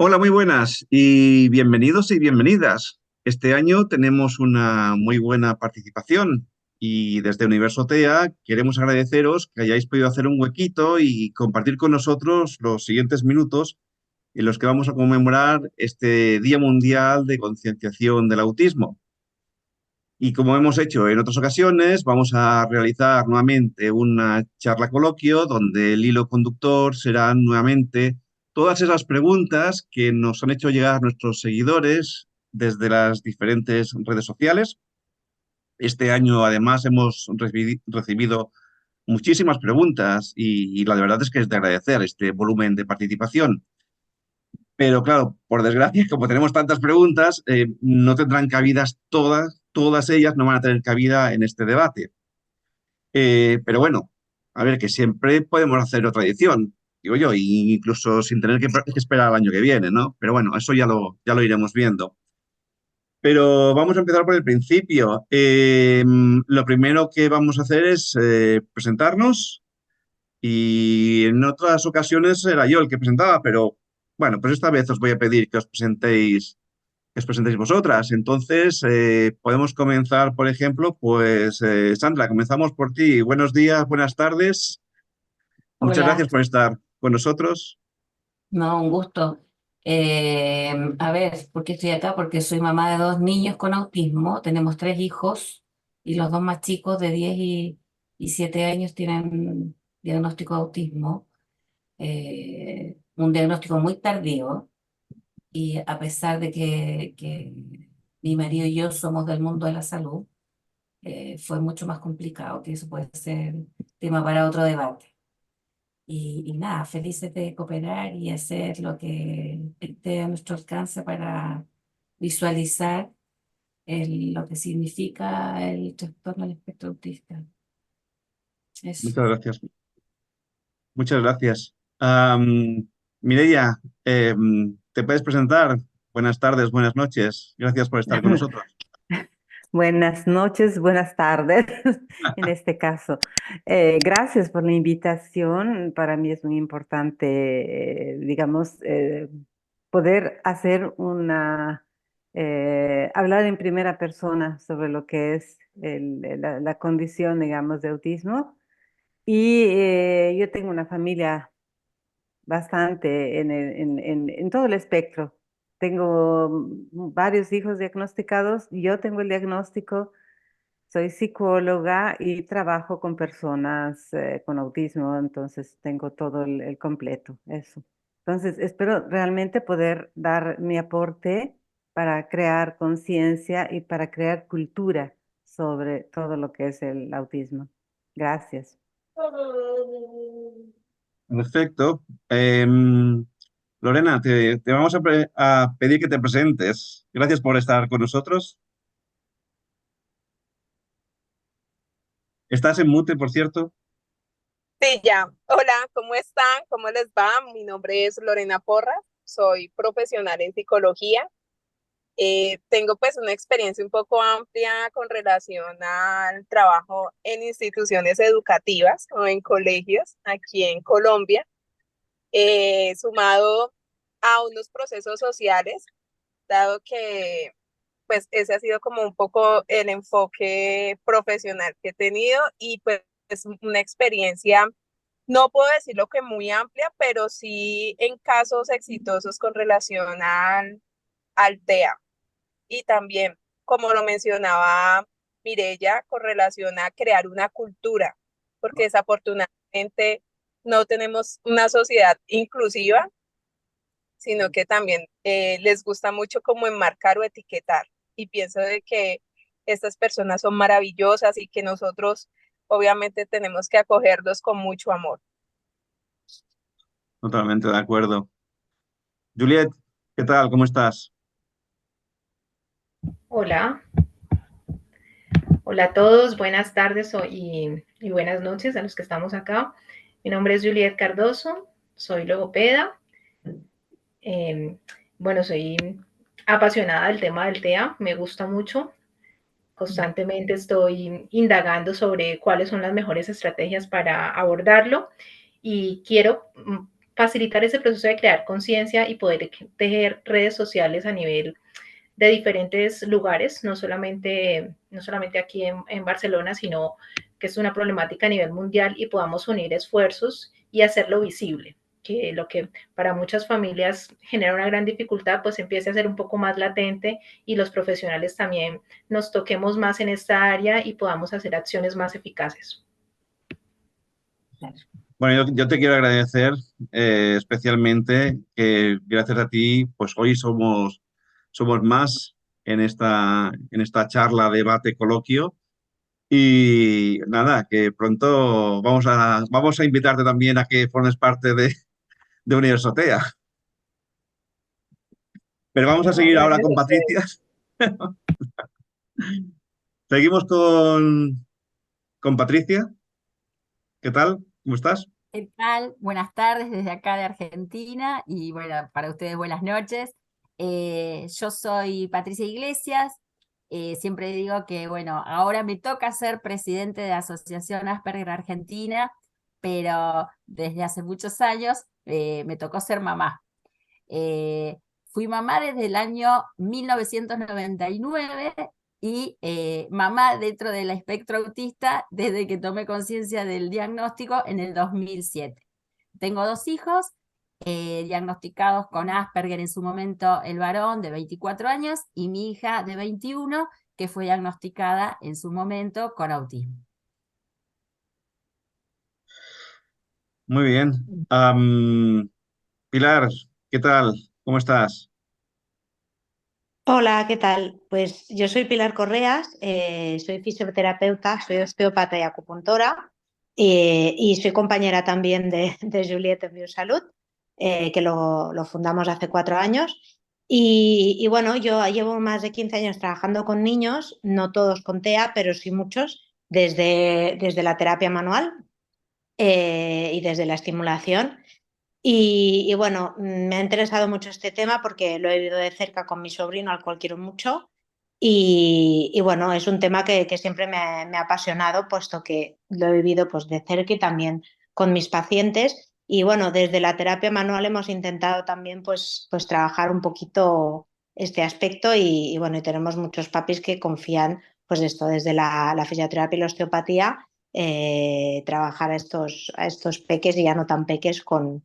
Hola, muy buenas y bienvenidos y bienvenidas. Este año tenemos una muy buena participación y desde Universo TEA queremos agradeceros que hayáis podido hacer un huequito y compartir con nosotros los siguientes minutos en los que vamos a conmemorar este Día Mundial de Concienciación del Autismo. Y como hemos hecho en otras ocasiones, vamos a realizar nuevamente una charla coloquio donde el hilo conductor serán nuevamente todas esas preguntas que nos han hecho llegar nuestros seguidores desde las diferentes redes sociales. Este año, además, hemos recibido muchísimas preguntas y la verdad es que es de agradecer este volumen de participación. Pero claro, por desgracia, como tenemos tantas preguntas, no tendrán cabidas todas ellas no van a tener cabida en este debate. Pero bueno, a ver, que siempre podemos hacer otra edición, digo yo, incluso sin tener que esperar al año que viene, ¿no? Pero bueno, eso ya lo iremos viendo. Pero vamos a empezar por el principio. Lo primero que vamos a hacer es presentarnos y en otras ocasiones era yo el que presentaba, pero bueno, pues esta vez os voy a pedir que os presentéis vosotras. Entonces, podemos comenzar, por ejemplo, pues Sandra, comenzamos por ti. Buenos días, buenas tardes. Muchas Hola, gracias por estar con nosotros. no, un gusto. A ver, ¿por qué estoy acá? Porque soy mamá de dos niños con autismo. Tenemos tres hijos y los dos más chicos de 10 y 7 años tienen diagnóstico de autismo. Un diagnóstico muy tardío y a pesar de que mi marido y yo somos del mundo de la salud, fue mucho más complicado, que eso puede ser tema para otro debate. Y nada, felices de cooperar y hacer lo que esté a nuestro alcance para visualizar lo que significa el trastorno del espectro autista. Eso. Muchas gracias. Muchas gracias. Mireia, ¿te puedes presentar? Buenas tardes, buenas noches. Gracias por estar con nosotros. Buenas noches, buenas tardes, en este caso. Gracias por la invitación. Para mí es muy importante, digamos, poder hacer hablar en primera persona sobre lo que es la condición, digamos, de autismo. Y yo tengo una familia bastante en todo el espectro. Tengo varios hijos diagnosticados, yo tengo el diagnóstico, soy psicóloga y trabajo con personas con autismo, entonces tengo todo el completo, eso. Entonces, espero realmente poder dar mi aporte para crear conciencia y para crear cultura sobre todo lo que es el autismo. Gracias. Perfecto. Lorena, te vamos a pedir que te presentes. Gracias por estar con nosotros. Estás en mute, por cierto. Sí, ya. Hola, ¿cómo están? ¿Cómo les va? Mi nombre es Lorena Porras, soy profesional en psicología. Tengo pues una experiencia un poco amplia con relación al trabajo en instituciones educativas o en colegios aquí en Colombia, sumado a unos procesos sociales, dado que pues ese ha sido como un poco el enfoque profesional que he tenido y pues es una experiencia, no puedo decirlo que muy amplia, pero sí en casos exitosos con relación al TEA. Y también, como lo mencionaba Mirella, con relación a crear una cultura, porque desafortunadamente no tenemos una sociedad inclusiva, sino que también les gusta mucho como enmarcar o etiquetar. Y pienso de que estas personas son maravillosas y que nosotros obviamente tenemos que acogerlos con mucho amor. Totalmente de acuerdo. Juliet, ¿qué tal? ¿Cómo estás? Hola, hola a todos, buenas tardes y buenas noches a los que estamos acá. Mi nombre es Juliet Cardoso, soy logopeda. Eh, bueno, soy apasionada del tema del TEA, me gusta mucho. Constantemente estoy indagando sobre cuáles son las mejores estrategias para abordarlo y quiero facilitar ese proceso de crear conciencia y poder tejer redes sociales a nivel de diferentes lugares, no solamente aquí en Barcelona, sino que es una problemática a nivel mundial y podamos unir esfuerzos y hacerlo visible, que lo que para muchas familias genera una gran dificultad, pues empiece a ser un poco más latente y los profesionales también nos toquemos más en esta área y podamos hacer acciones más eficaces. Bueno, yo te quiero agradecer especialmente que gracias a ti, pues hoy somos más en esta charla, debate, coloquio. Y nada, que pronto vamos a invitarte también a que formes parte de Universotea. Pero vamos a seguir ahora Gracias a con ustedes. Patricia. Seguimos con Patricia. ¿Qué tal? ¿Cómo estás? ¿Qué tal? Buenas tardes desde acá de Argentina y bueno, para ustedes buenas noches. Yo soy Patricia Iglesias. Siempre digo que bueno, ahora me toca ser presidente de la Asociación Asperger Argentina, pero desde hace muchos años me tocó ser mamá. Fui mamá desde el año 1999 y mamá dentro del espectro autista desde que tomé conciencia del diagnóstico en el 2007. Tengo 2 hijos diagnosticados con Asperger en su momento, el varón de 24 años y mi hija de 21 que fue diagnosticada en su momento con autismo. Muy bien. Pilar, ¿qué tal? ¿Cómo estás? Hola, ¿qué tal? Pues yo soy Pilar Correas, soy fisioterapeuta, soy osteópata y acupuntora y soy compañera también de Juliette en Biosalud, que lo fundamos hace 4 años. Y bueno, yo llevo más de 15 años trabajando con niños, no todos con TEA, pero sí muchos, desde la terapia manual y desde la estimulación. Y bueno, me ha interesado mucho este tema porque lo he vivido de cerca con mi sobrino, al cual quiero mucho. Y bueno, es un tema que siempre me ha apasionado, puesto que lo he vivido pues, de cerca y también con mis pacientes. Y bueno, desde la terapia manual hemos intentado también pues trabajar un poquito este aspecto y bueno, y tenemos muchos papis que confían pues esto desde la fisioterapia y la osteopatía, trabajar a estos peques y ya no tan peques con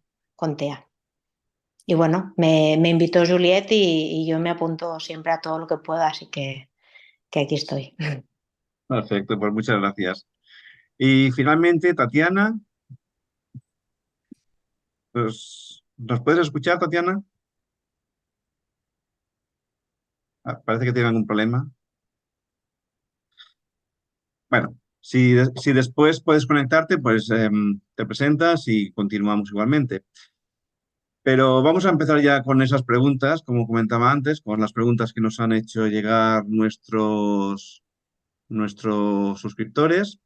TEA. Y bueno, me invitó Juliette y yo me apunto siempre a todo lo que pueda, así que aquí estoy. Perfecto, pues muchas gracias. Y finalmente, Tatiana, pues, ¿nos puedes escuchar, Tatiana? Parece que tiene algún problema. Bueno, si después puedes conectarte, pues te presentas y continuamos igualmente. Pero vamos a empezar ya con esas preguntas, como comentaba antes, con las preguntas que nos han hecho llegar nuestros suscriptores.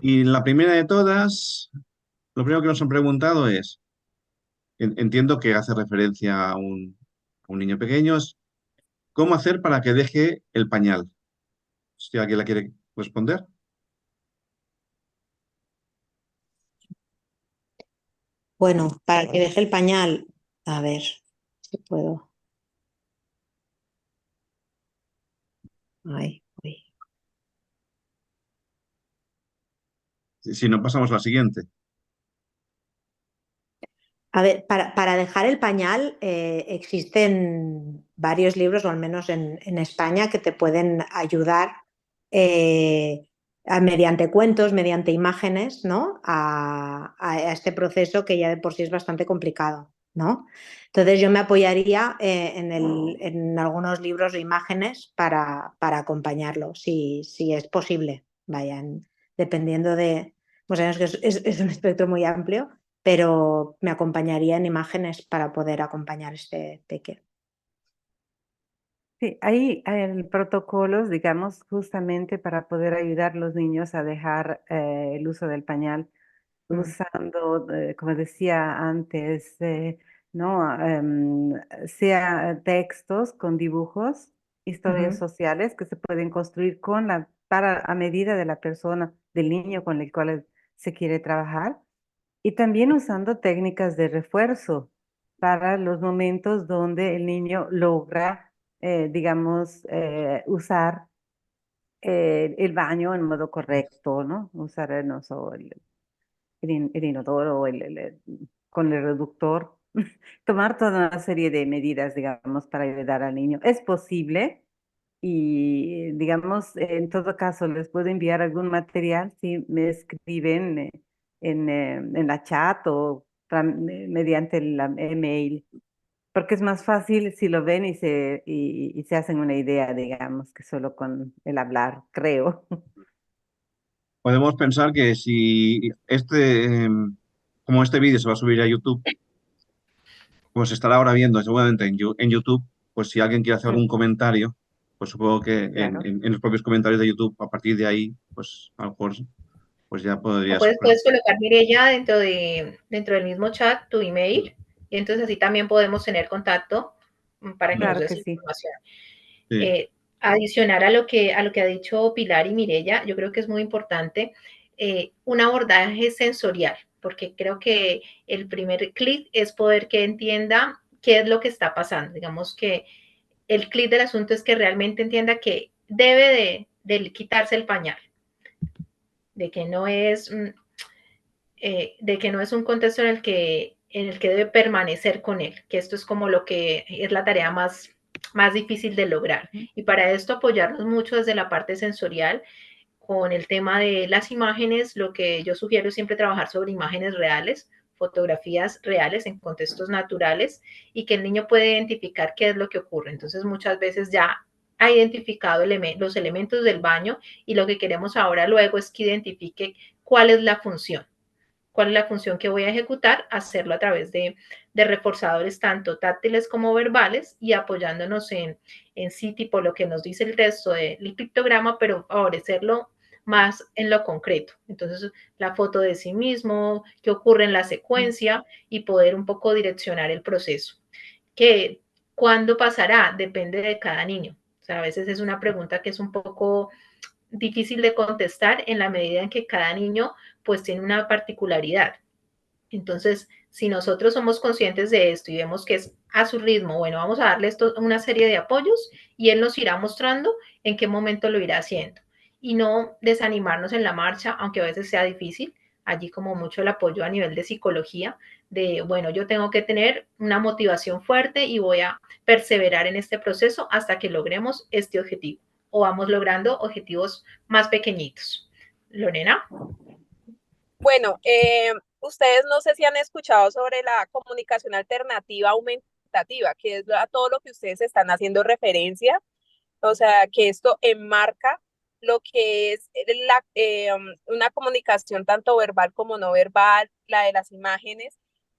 Y la primera de todas, lo primero que nos han preguntado es, entiendo que hace referencia a un niño pequeño, es ¿cómo hacer para que deje el pañal? Si alguien la quiere responder. Bueno, para que deje el pañal, a ver si puedo. Ay, uy. Si no, pasamos a la siguiente. A ver, para dejar el pañal existen varios libros, o al menos en España, que te pueden ayudar mediante cuentos, mediante imágenes, ¿no? A este proceso que ya de por sí es bastante complicado, ¿no? Entonces yo me apoyaría en algunos libros o imágenes para acompañarlo, si es posible, vayan, dependiendo de... Pues sabemos que es un espectro muy amplio, pero me acompañaría en imágenes para poder acompañar este peque. Sí, hay protocolos, digamos, justamente para poder ayudar a los niños a dejar el uso del pañal, usando, como decía antes, ¿no? Sea textos con dibujos, historias sociales que se pueden construir a medida de la persona, del niño con el cual se quiere trabajar. Y también usando técnicas de refuerzo para los momentos donde el niño logra, digamos, usar el baño en modo correcto, ¿no? Usar, no sé, el inodoro, con el reductor. Tomar toda una serie de medidas, digamos, para ayudar al niño. Es posible y, digamos, en todo caso, les puedo enviar algún material si me escriben en la chat o mediante la email, porque es más fácil si lo ven y se hacen una idea, digamos, que solo con el hablar, creo. Podemos pensar que si como este vídeo se va a subir a YouTube, pues se estará ahora viendo seguramente en YouTube, pues si alguien quiere hacer algún comentario, pues supongo que Claro. en los propios comentarios de YouTube, a partir de ahí, pues a lo mejor pues ya O podrías. puedes colocar, Mireya, dentro del mismo chat tu email, y entonces así también podemos tener contacto para que nos Claro des que sí. información. Sí. Adicionar a lo que ha dicho Pilar y Mireya, yo creo que es muy importante un abordaje sensorial, porque creo que el primer clic es poder que entienda qué es lo que está pasando. Digamos que el clic del asunto es que realmente entienda que debe de quitarse el pañal, de que no es un contexto en el que debe permanecer con él, que esto es como lo que es la tarea más difícil de lograr. Y para esto apoyarnos mucho desde la parte sensorial con el tema de las imágenes. Lo que yo sugiero es siempre trabajar sobre imágenes reales, fotografías reales en contextos naturales, y que el niño pueda identificar qué es lo que ocurre. Entonces muchas veces ya ha identificado los elementos del baño, y lo que queremos ahora luego es que identifique cuál es la función que voy a ejecutar, hacerlo a través de reforzadores tanto táctiles como verbales, y apoyándonos en sí, tipo lo que nos dice el texto del pictograma, pero favorecerlo más en lo concreto. Entonces, la foto de sí mismo, qué ocurre en la secuencia, y poder un poco direccionar el proceso. Que cuándo pasará depende de cada niño. O sea, a veces es una pregunta que es un poco difícil de contestar en la medida en que cada niño pues tiene una particularidad. Entonces, si nosotros somos conscientes de esto y vemos que es a su ritmo, bueno, vamos a darle esto, una serie de apoyos, y él nos irá mostrando en qué momento lo irá haciendo. Y no desanimarnos en la marcha, aunque a veces sea difícil. Allí como mucho el apoyo a nivel de psicología, de, bueno, yo tengo que tener una motivación fuerte y voy a perseverar en este proceso hasta que logremos este objetivo, o vamos logrando objetivos más pequeñitos. Lorena. Bueno, ustedes no sé si han escuchado sobre la comunicación alternativa aumentativa, que es a todo lo que ustedes están haciendo referencia, o sea, que esto enmarca lo que es una comunicación tanto verbal como no verbal, la de las imágenes.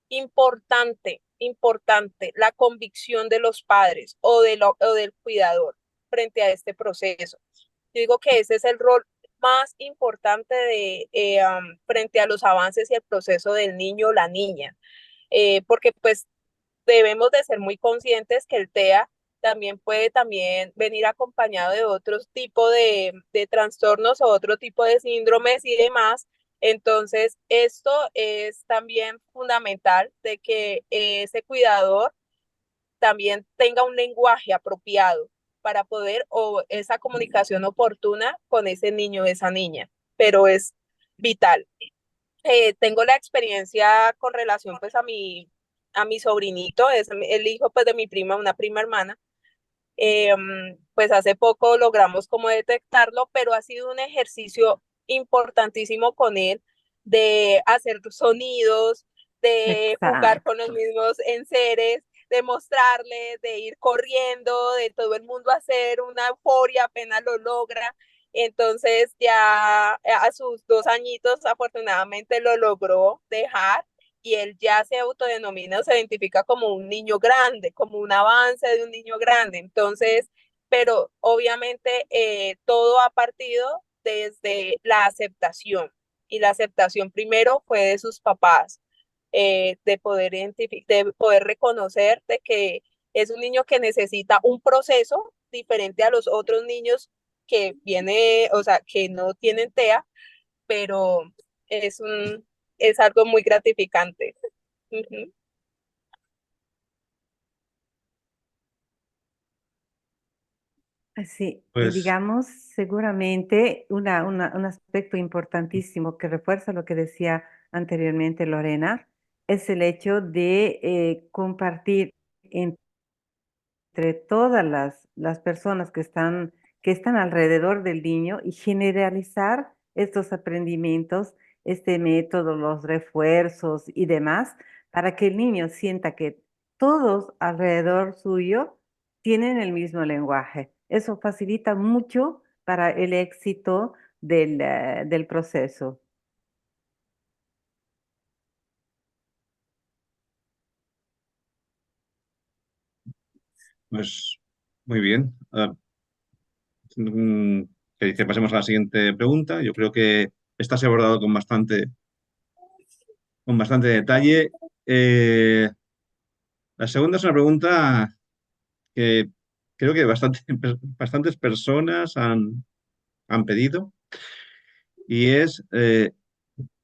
Importante, importante, la convicción de los padres o del cuidador frente a este proceso. Yo digo que ese es el rol más importante frente a los avances y el proceso del niño o la niña, porque pues debemos de ser muy conscientes que el TEA también puede también venir acompañado de otros tipos de trastornos o otro tipo de síndromes y demás. Entonces, esto es también fundamental de que ese cuidador también tenga un lenguaje apropiado para poder o esa comunicación oportuna con ese niño o esa niña, pero es vital. Tengo la experiencia con relación pues a mi sobrinito, es el hijo pues de mi prima, una prima hermana. Eh, pues hace poco logramos como detectarlo, pero ha sido un ejercicio importantísimo con él de hacer sonidos, de jugar con los Exacto. mismos enseres, de mostrarle, de ir corriendo, de todo el mundo hacer una euforia apenas lo logra. Entonces ya a sus 2 añitos afortunadamente lo logró dejar, y él ya se autodenomina, se identifica como un niño grande, como un avance de un niño grande. Entonces, pero obviamente todo ha partido desde la aceptación, y la aceptación primero fue de sus papás, de poder reconocer de que es un niño que necesita un proceso diferente a los otros niños que viene, o sea, que no tienen TEA, pero es un, es algo muy gratificante. Ujú. Sí, y Pues, digamos, seguramente un aspecto importantísimo que refuerza lo que decía anteriormente Lorena es el hecho de compartir entre todas las personas que están alrededor del niño y generalizar estos aprendimientos, este método, los refuerzos y demás, para que el niño sienta que todos alrededor suyo tienen el mismo lenguaje. Eso facilita mucho para el éxito del proceso. pues muy bien. Mm, que dice, pasemos a la siguiente pregunta. Yo creo que esta se ha abordado con bastante detalle. Eh, la segunda es una pregunta que creo que bastantes personas han pedido y es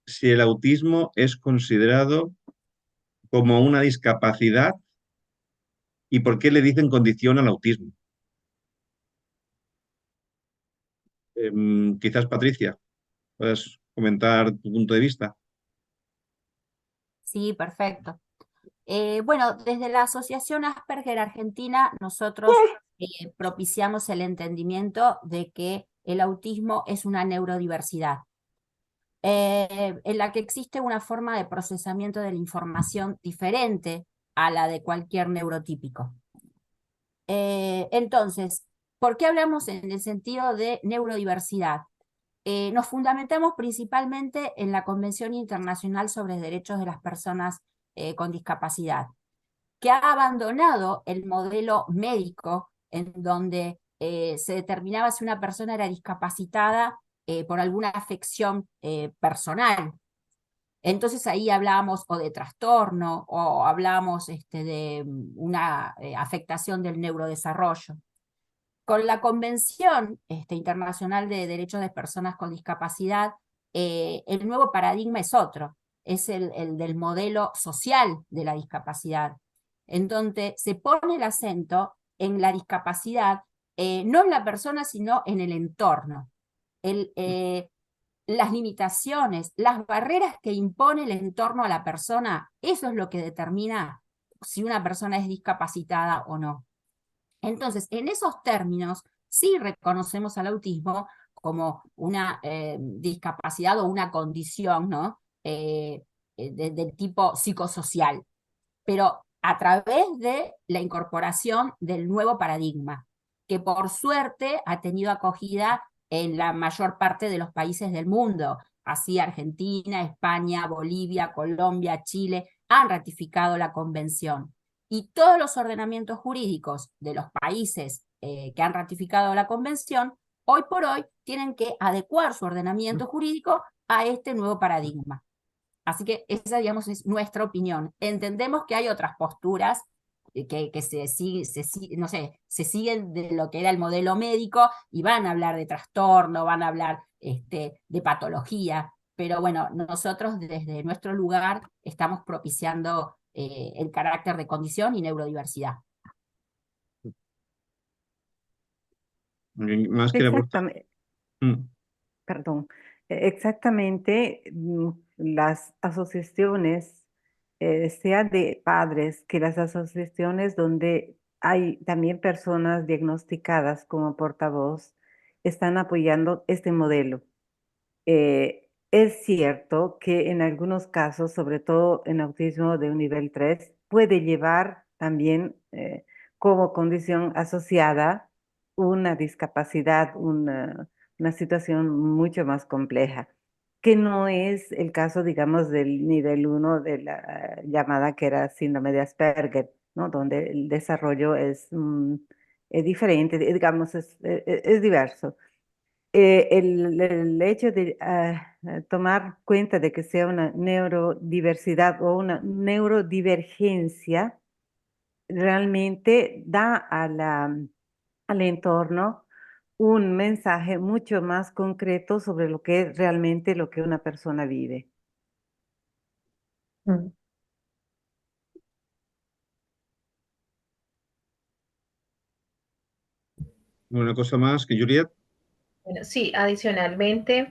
si el autismo es considerado como una discapacidad y por qué le dicen condición al autismo. Quizás Patricia, puedes comentar tu punto de vista. Sí, perfecto. Bueno, desde la Asociación Asperger Argentina, nosotros propiciamos el entendimiento de que el autismo es una neurodiversidad, en la que existe una forma de procesamiento de la información diferente a la de cualquier neurotípico. Entonces, ¿por qué hablamos en el sentido de neurodiversidad? Nos fundamentamos principalmente en la Convención Internacional sobre Derechos de las Personas con Discapacidad, que ha abandonado el modelo médico en donde se determinaba si una persona era discapacitada por alguna afección personal. Entonces ahí hablábamos o de trastorno o hablábamos de una afectación del neurodesarrollo. Con la Convención Internacional de Derechos de Personas con Discapacidad, el nuevo paradigma es otro, es el del modelo social de la discapacidad, en donde se pone el acento en la discapacidad, no en la persona, sino en el entorno. Las limitaciones, las barreras que impone el entorno a la persona, eso es lo que determina si una persona es discapacitada o no. Entonces, en esos términos, sí reconocemos al autismo como una discapacidad o una condición, ¿no? Del tipo psicosocial, pero a través de la incorporación del nuevo paradigma, que por suerte ha tenido acogida en la mayor parte de los países del mundo. Así Argentina, España, Bolivia, Colombia, Chile han ratificado la convención. Y todos los ordenamientos jurídicos de los países que han ratificado la convención, hoy por hoy tienen que adecuar su ordenamiento jurídico a este nuevo paradigma. Así que esa, digamos, es nuestra opinión. Entendemos que hay otras posturas que no sé, se siguen de lo que era el modelo médico y van a hablar de trastorno, van a hablar de patología, pero bueno, nosotros desde nuestro lugar estamos propiciando el carácter de condición y neurodiversidad. Más quiere aportar. Exactamente. Mm. Perdón, exactamente, las asociaciones, sea de padres que las asociaciones donde hay también personas diagnosticadas como portavoz, están apoyando este modelo. Es cierto que en algunos casos, sobre todo en autismo de un nivel 3, puede llevar también como condición asociada una discapacidad, una situación mucho más compleja, que no es el caso, digamos, del nivel 1 de la llamada que era síndrome de Asperger, ¿no? Donde el desarrollo es diferente, digamos, es diverso. El hecho de tomar cuenta de que sea una neurodiversidad o una neurodivergencia realmente da al entorno un mensaje mucho más concreto sobre lo que es realmente lo que una persona vive. Mm. Una cosa más que Juliet. Bueno, sí, adicionalmente,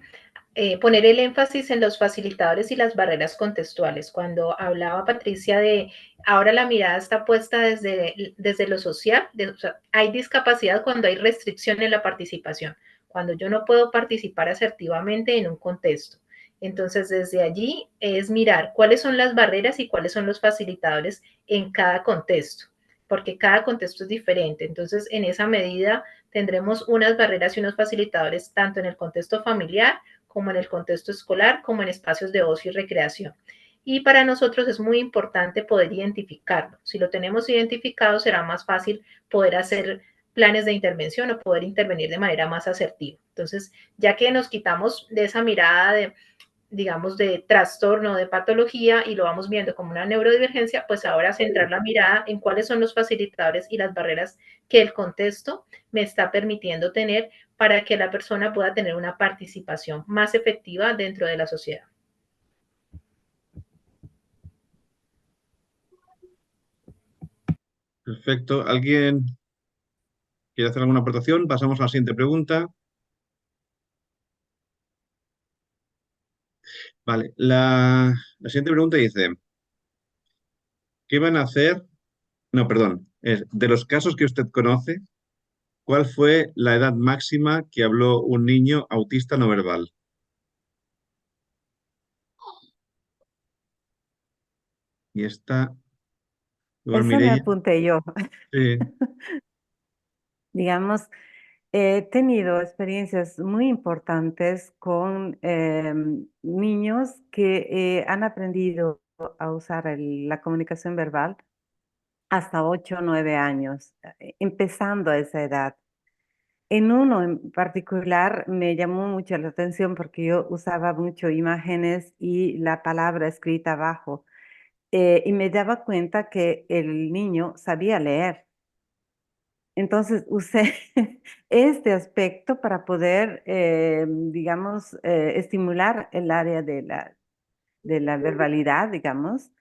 poner el énfasis en los facilitadores y las barreras contextuales. Cuando hablaba Patricia de ahora la mirada está puesta desde lo social, o sea, hay discapacidad cuando hay restricción en la participación, cuando yo no puedo participar asertivamente en un contexto. Entonces, desde allí es mirar cuáles son las barreras y cuáles son los facilitadores en cada contexto, porque cada contexto es diferente. Entonces, en esa medida tendremos unas barreras y unos facilitadores tanto en el contexto familiar como en el contexto escolar, como en espacios de ocio y recreación. Y para nosotros es muy importante poder identificarlo. Si lo tenemos identificado, será más fácil poder hacer planes de intervención o poder intervenir de manera más asertiva. Entonces, ya que nos quitamos de esa mirada de, digamos, de trastorno, de patología y lo vamos viendo como una neurodivergencia, pues ahora centrar la mirada en cuáles son los facilitadores y las barreras que el contexto me está permitiendo tener para que la persona pueda tener una participación más efectiva dentro de la sociedad. Perfecto. ¿Alguien quiere hacer alguna aportación? Pasamos a la siguiente pregunta. Vale, la siguiente pregunta dice, ¿qué van a hacer? No, perdón, es, de los casos que usted conoce, ¿cuál fue la edad máxima que habló un niño autista no verbal? Y esta, igual Esa me Mireia. apunté yo. Sí, Digamos, he tenido experiencias muy importantes con niños que han aprendido a usar la comunicación verbal hasta 8 o 9 años, empezando a esa edad. En uno en particular me llamó mucho la atención porque yo usaba mucho imágenes y la palabra escrita abajo, y me daba cuenta que el niño sabía leer. Entonces usé este aspecto para poder, digamos, estimular el área de la verbalidad, digamos,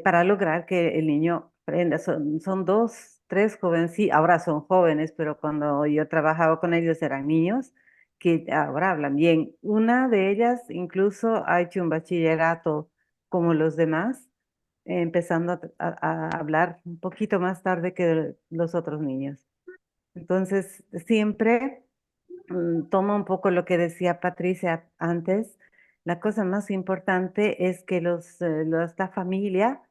para lograr que el niño aprenda. Son dos, tres jóvenes, sí, ahora son jóvenes, pero cuando yo trabajaba con ellos eran niños que ahora hablan bien. Una de ellas incluso ha hecho un bachillerato como los demás, empezando a hablar un poquito más tarde que los otros niños. Entonces, siempre tomo un poco lo que decía Patricia antes. La cosa más importante es que la familia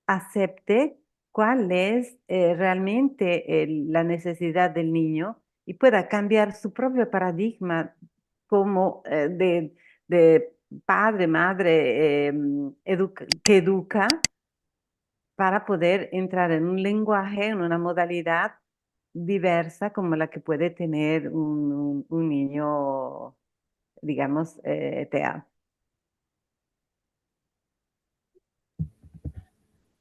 acepte cuál es realmente la necesidad del niño y pueda cambiar su propio paradigma como de padre, madre que educa para poder entrar en un lenguaje, en una modalidad diversa como la que puede tener un niño, digamos, TEA.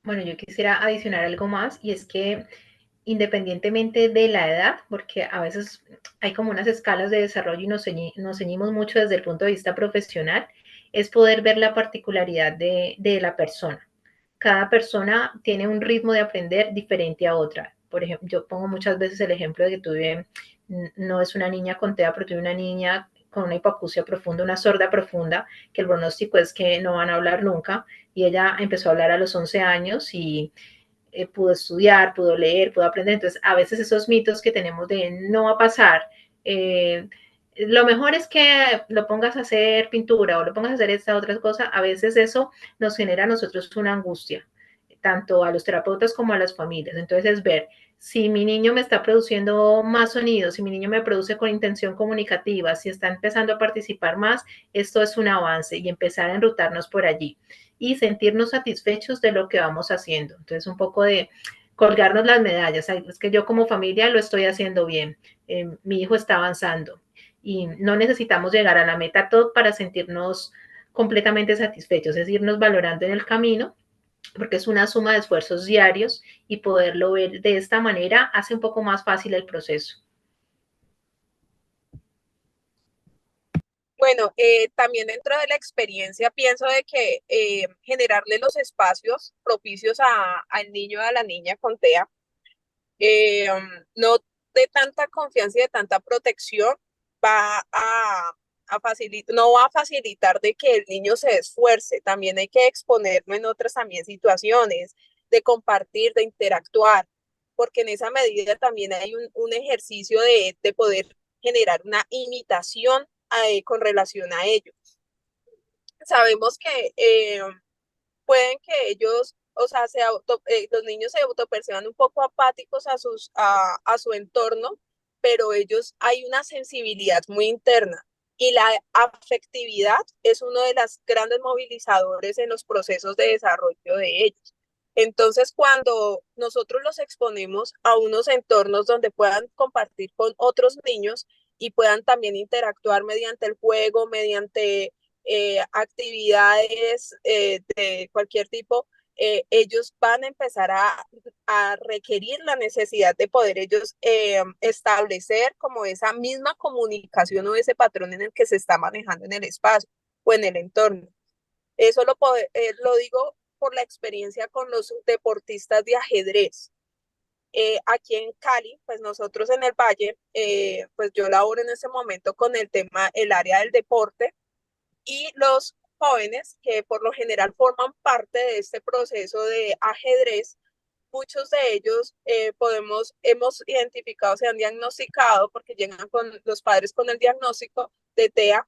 Bueno, yo quisiera adicionar algo más y es que independientemente de la edad, porque a veces hay como unas escalas de desarrollo y nos ceñimos mucho desde el punto de vista profesional, es poder ver la particularidad de la persona. Cada persona tiene un ritmo de aprender diferente a otra. Por ejemplo, yo pongo muchas veces el ejemplo de que tuve, no es una niña con TEA, pero tuve una niña con una hipoacusia profunda, una sorda profunda, que el pronóstico es que no van a hablar nunca, y ella empezó a hablar a los 11 años y pudo estudiar, pudo leer, pudo aprender. Entonces, a veces esos mitos que tenemos de no va a pasar, lo mejor es que lo pongas a hacer pintura o lo pongas a hacer esta otra cosa, a veces eso nos genera a nosotros una angustia, tanto a los terapeutas como a las familias. Entonces, es ver si mi niño me está produciendo más sonidos, si mi niño me produce con intención comunicativa, si está empezando a participar más, esto es un avance y empezar a enrutarnos por allí y sentirnos satisfechos de lo que vamos haciendo. Entonces, un poco de colgarnos las medallas. Es que yo como familia lo estoy haciendo bien, mi hijo está avanzando y no necesitamos llegar a la meta todo para sentirnos completamente satisfechos, es irnos valorando en el camino porque es una suma de esfuerzos diarios y poderlo ver de esta manera hace un poco más fácil el proceso. Bueno, también dentro de la experiencia pienso de que generarle los espacios propicios al niño o a la niña con TEA, no de tanta confianza y de tanta protección, va a facilitar, no va a facilitar de que el niño se esfuerce. También hay que exponerlo en otras también situaciones, de compartir, de interactuar, porque en esa medida también hay un ejercicio de poder generar una imitación con relación a ello. Sabemos que pueden que ellos, o sea, los niños se autoperciban un poco apáticos a su entorno, pero ellos hay una sensibilidad muy interna y la afectividad es uno de los grandes movilizadores en los procesos de desarrollo de ellos. Entonces, cuando nosotros los exponemos a unos entornos donde puedan compartir con otros niños y puedan también interactuar mediante el juego, mediante actividades de cualquier tipo, ellos van a empezar a requerir la necesidad de poder ellos establecer como esa misma comunicación o ese patrón en el que se está manejando en el espacio o en el entorno. Eso lo digo por la experiencia con los deportistas de ajedrez. Aquí en Cali, pues nosotros en el Valle, pues yo laboro en ese momento con el área del deporte y los jóvenes que por lo general forman parte de este proceso de ajedrez, muchos de ellos hemos identificado, se han diagnosticado porque llegan con los padres con el diagnóstico de TEA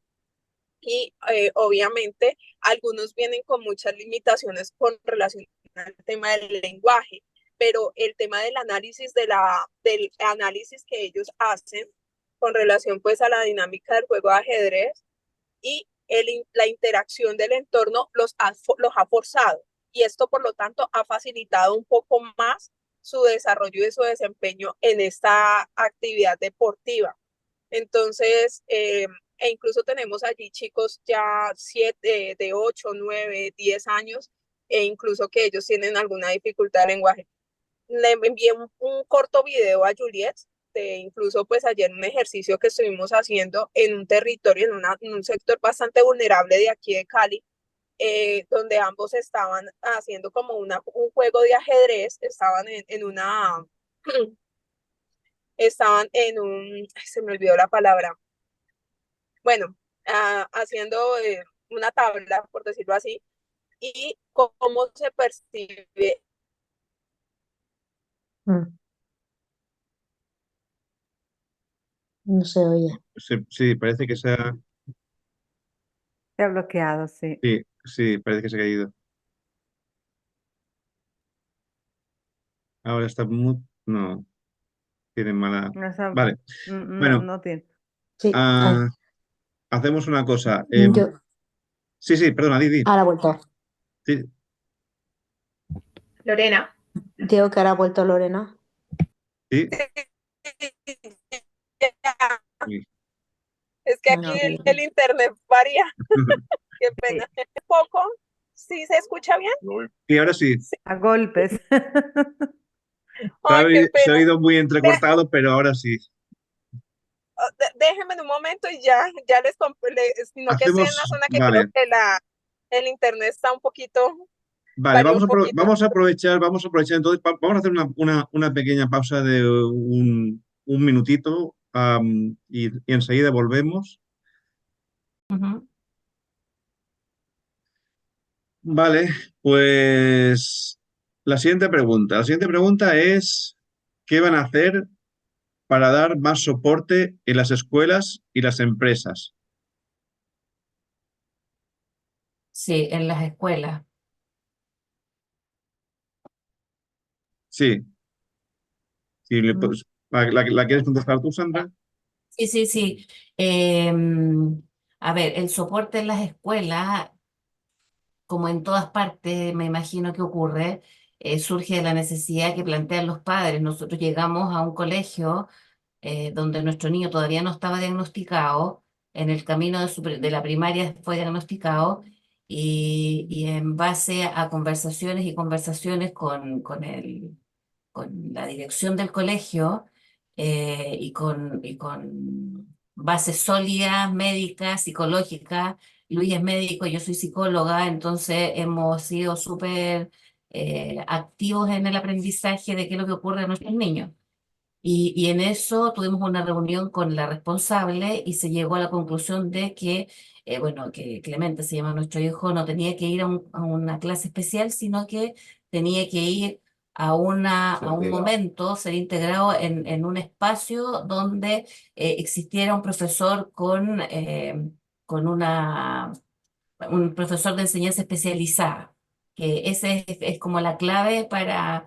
y obviamente algunos vienen con muchas limitaciones con relación al tema del lenguaje, pero el tema del análisis, del análisis que ellos hacen con relación pues a la dinámica del juego de ajedrez y la interacción del entorno los ha forzado y esto por lo tanto ha facilitado un poco más su desarrollo y su desempeño en esta actividad deportiva. Entonces, e incluso tenemos allí chicos ya de 8, 9, 10 años e incluso que ellos tienen alguna dificultad de lenguaje. Le envié un corto video a Juliet, incluso pues ayer un ejercicio que estuvimos haciendo en un territorio, en un sector bastante vulnerable de aquí de Cali, donde ambos estaban haciendo como un juego de ajedrez, estaban en se me olvidó la palabra, bueno, haciendo una tabla, por decirlo así, y cómo se percibe. No se oye. Sí, parece que se ha... Se ha bloqueado, sí. Sí, parece que se ha caído. Ahora está muy... No, tiene mala... No, está- Vale, no, bueno, no tiene. Sí, hacemos una cosa. yo, Sí, perdona, Didi. ahora ha vuelto. Sí, Lorena, Digo que ahora ha vuelto Lorena. sí. Uy. Es que Bueno, aquí el internet varía. Qué pena. Sí, Un poco, ¿sí se escucha bien? Y ahora sí. a golpes. Ay, qué Se ha pena. oído muy entrecortado, pero ahora sí. Déjenme en un momento y ya sino que estoy en una Hacemos... zona que creo Vale, que el internet está un poquito, vale, varía un poquito. vamos a aprovechar entonces, vamos a hacer una pequeña pausa de un minutito y enseguida volvemos. Ujú. Vale, pues la siguiente pregunta. La siguiente pregunta es, ¿qué van a hacer para dar más soporte en las escuelas y las empresas? Sí, en las escuelas. Sí, sí, Mm. ¿la quieres contestar tú, Sandra? Sí, sí, sí. A ver, el soporte en las escuelas, como en todas partes, me imagino que ocurre, surge de la necesidad que plantean los padres. Nosotros llegamos a un colegio donde nuestro niño todavía no estaba diagnosticado, en el camino de la primaria fue diagnosticado, y en base a conversaciones y conversaciones con la dirección del colegio y con bases sólidas, médicas, psicológicas. Luis es médico, yo soy psicóloga, entonces hemos sido súper activos en el aprendizaje de qué es lo que ocurre a nuestros niños. Y en eso tuvimos una reunión con la responsable y se llegó a la conclusión de que, bueno, que Clemente se llama nuestro hijo, no tenía que ir a una clase especial, sino que tenía que ir a un momento, ser integrado en un espacio donde existiera un profesor con un profesor de enseñanza especializada, que ese es como la clave para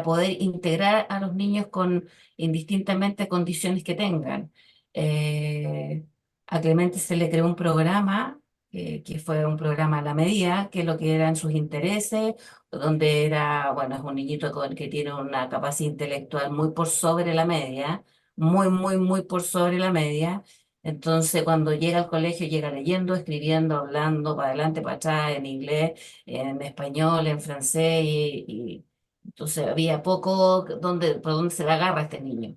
poder integrar a los niños con indistintamente condiciones que tengan. Eh, a Clemente se le creó un programa, que fue un programa a la medida, que lo que eran sus intereses, donde era, bueno, es un niñito que tiene una capacidad intelectual muy por sobre la media, muy, muy, muy por sobre la media. Entonces, cuando llega al colegio, llega leyendo, escribiendo, hablando, para adelante, para atrás, en inglés, en español, en francés, y entonces había poco por donde se le agarra a este niño.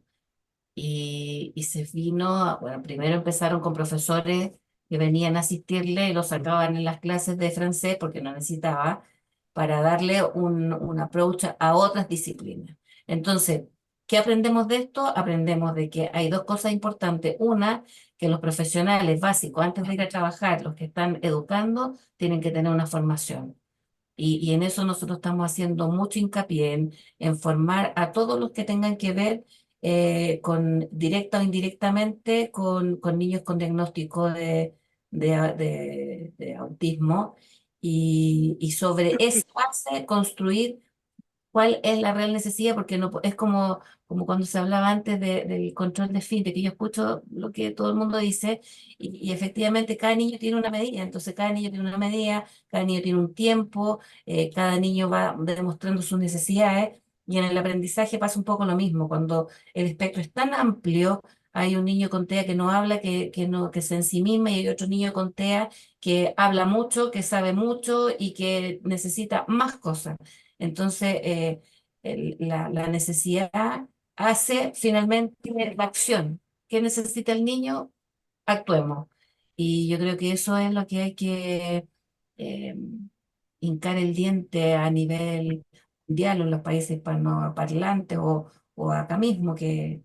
Y se vino, bueno, primero empezaron con profesores que venían a asistirle y lo sacaban en las clases de francés porque no necesitaba, para darle un approach a otras disciplinas. Entonces, ¿qué aprendemos de esto? Aprendemos de que hay dos cosas importantes. Una, que los profesionales básicos, antes de ir a trabajar, los que están educando, tienen que tener una formación. Y en eso nosotros estamos haciendo mucho hincapié en formar a todos los que tengan que ver con directa o indirectamente con niños con diagnóstico de autismo y sobre esa base construir cuál es la real necesidad, porque no, es como cuando se hablaba antes del control de fin, de que yo escucho lo que todo el mundo dice, y efectivamente cada niño tiene una medida, entonces cada niño tiene una medida, cada niño tiene un tiempo, cada niño va demostrando sus necesidades, y en el aprendizaje pasa un poco lo mismo, cuando el espectro es tan amplio. Hay un niño con TEA que no habla, que se ensimisma, y hay otro niño con TEA que habla mucho, que sabe mucho y que necesita más cosas. Entonces, la necesidad hace finalmente la acción. ¿Qué necesita el niño? Actuemos. Y yo creo que eso es lo que hay que eh, hincar el diente a nivel mundial en los países hispanoparlantes o acá mismo que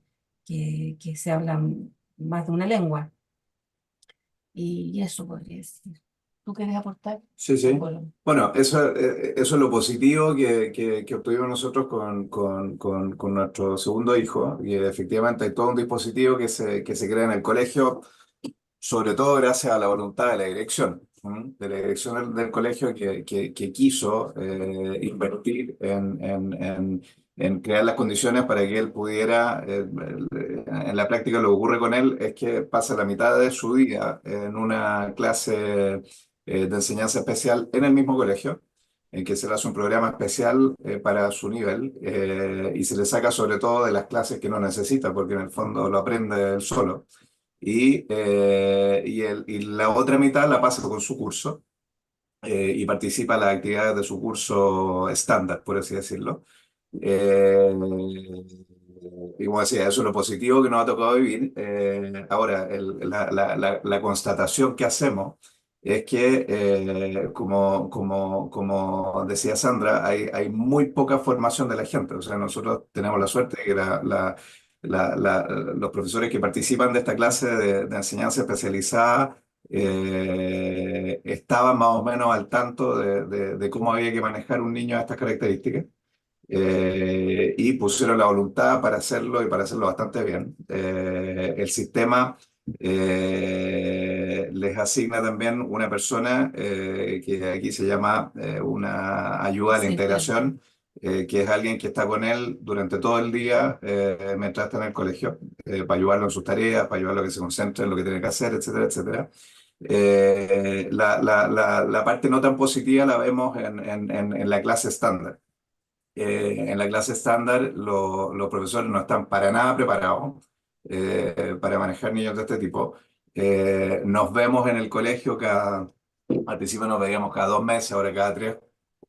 se hablan más de una lengua. Y eso podría decir. ¿Tú quieres aportar? Sí, sí. Bueno, Bueno, eso es lo positivo que obtuvimos nosotros con nuestro segundo hijo, y efectivamente hay todo un dispositivo que se crea en el colegio, sobre todo gracias a la voluntad de la dirección, ¿m? De la dirección del colegio que quiso invertir en crear las condiciones para que él pudiera, en la práctica lo que ocurre con él es que pasa la mitad de su día en una clase de enseñanza especial en el mismo colegio, en que se le hace un programa especial para su nivel, y se le saca sobre todo de las clases que no necesita, porque en el fondo lo aprende él solo. Y la otra mitad la pasa con su curso, y participa en las actividades de su curso estándar, por así decirlo. Eh, y como decía, eso es lo positivo que nos ha tocado vivir. Ahora, la constatación que hacemos es que, como decía Sandra, hay muy poca formación de la gente. O sea, nosotros tenemos la suerte de que los profesores que participan de esta clase de enseñanza especializada estaban más o menos al tanto de cómo había que manejar un niño de estas características, y pusieron la voluntad para hacerlo y para hacerlo bastante bien. El sistema les asigna también una persona que aquí se llama una ayuda a la sí, claro. integración, que es alguien que está con él durante todo el día mientras está en el colegio, para ayudarlo en sus tareas, para ayudarlo a que se concentre en lo que tiene que hacer, etcétera, etcétera. La parte no tan positiva la vemos en la clase estándar. En la clase estándar los profesores no están para nada preparados para manejar niños de este tipo. Nos vemos en el colegio al principio nos veíamos cada 2 meses, ahora cada 3,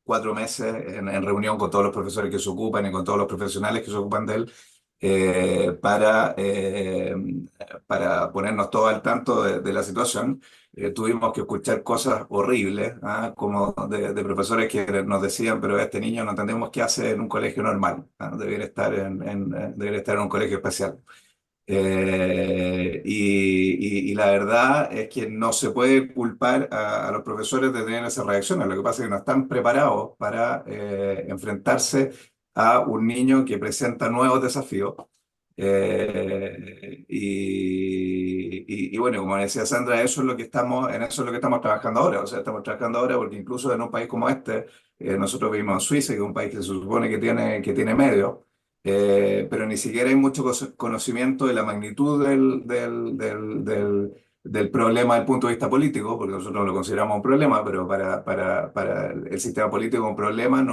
4 meses en reunión con todos los profesores que se ocupan y con todos los profesionales que se ocupan de él. para, para ponernos todos al tanto de la situación. Tuvimos que escuchar cosas horribles, ¿ah? Como de profesores que nos decían, pero este niño no entendemos qué hace en un colegio normal, ¿ah? Debería estar debería estar en un colegio especial. Y la verdad es que no se puede culpar a los profesores de tener esas reacciones. Lo que pasa es que no están preparados para enfrentarse a un niño que presenta nuevos desafíos. Y bueno, como decía Sandra, eso es lo que estamos, en eso es lo que estamos trabajando ahora. O sea, estamos trabajando ahora porque incluso en un país como este, nosotros vivimos en Suiza, que es un país que se supone que tiene medios, pero ni siquiera hay mucho conocimiento de la magnitud del problema desde el punto de vista político, porque nosotros lo consideramos un problema, pero para el sistema político un problema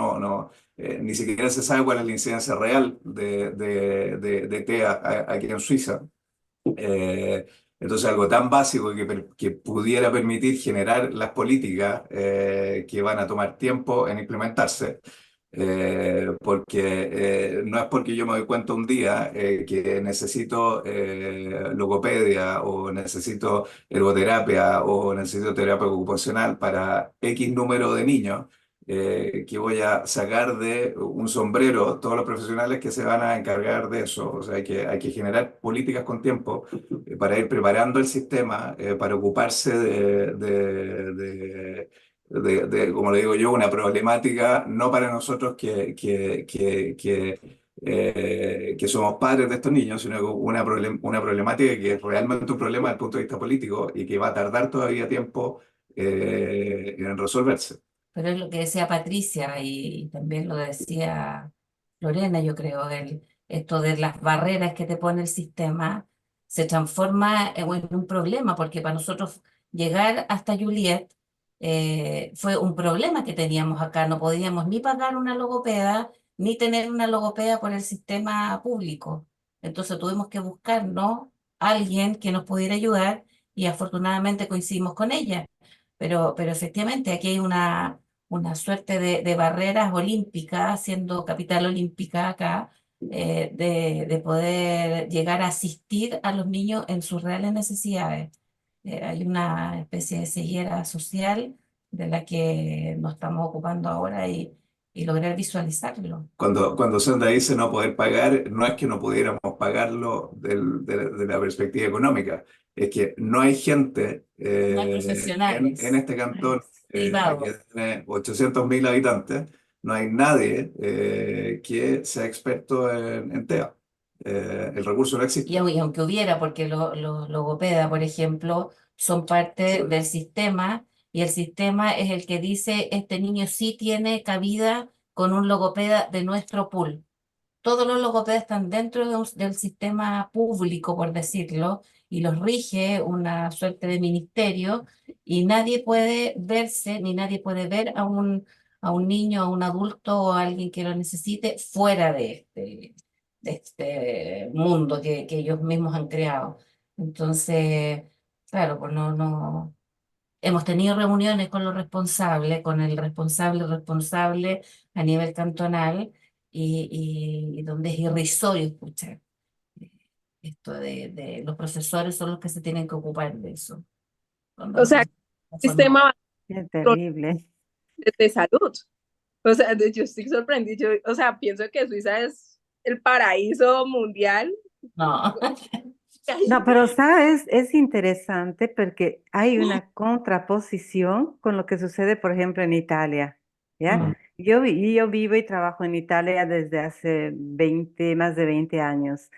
ni siquiera se sabe cuál es la incidencia real de TEA aquí en Suiza. Eh, entonces, algo tan básico que pudiera permitir generar las políticas que van a tomar tiempo en implementarse, porque no es porque yo me doy cuenta un día que necesito logopedia o necesito ergoterapia o necesito terapia ocupacional para X número de niños, que voy a sacar de un sombrero todos los profesionales que se van a encargar de eso. O sea, hay que generar políticas con tiempo para ir preparando el sistema, para ocuparse como le digo yo, una problemática no para nosotros que somos padres de estos niños, sino que una problemática que es realmente un problema desde el punto de vista político y que va a tardar todavía tiempo en resolverse. Pero es lo que decía Patricia y también lo decía Lorena, yo creo, esto de las barreras que te pone el sistema se transforma en un problema, porque para nosotros llegar hasta Juliet fue un problema que teníamos acá. No podíamos ni pagar una logopeda, ni tener una logopeda por el sistema público. Entonces tuvimos que buscarnos a alguien que nos pudiera ayudar y afortunadamente coincidimos con ella. Pero efectivamente aquí hay una suerte de barreras olímpicas, siendo capital olímpica acá, de poder llegar a asistir a los niños en sus reales necesidades. Hay una especie de ceguera social de la que nos estamos ocupando ahora y lograr visualizarlo. Cuando Sandra dice no poder pagar, no es que no pudiéramos pagarlo de la perspectiva económica, es que no hay gente No hay en profesionales este cantón que privados. tiene 800.000 habitantes, no hay nadie que sea experto en TEA. El recurso no existe. Y aunque hubiera, porque los logopedas, por ejemplo, son parte del sistema y el sistema es el que dice, este niño sí tiene cabida con un logopeda de nuestro pool. Todos los logopedas están dentro del sistema público, por decirlo, y los rige una suerte de ministerio y nadie puede verse, ni nadie puede ver a un niño, a un adulto o a alguien que lo necesite fuera de este mundo que ellos mismos han creado. Entonces, claro, pues no. Hemos tenido reuniones con los responsables, con el responsable a nivel cantonal, y donde es irrisorio escuchar esto de los profesores son los que se tienen que ocupar de eso. Cuando O los sea, profesores no forman. sistema Qué terrible. de salud. O sea, yo estoy sorprendida. O sea, pienso que Suiza es el paraíso mundial. No. No, pero sabes, es interesante porque hay una contraposición con lo que sucede, por ejemplo, en Italia, ¿ya? Mm, Yo vivo y trabajo en Italia desde hace más de 20 años.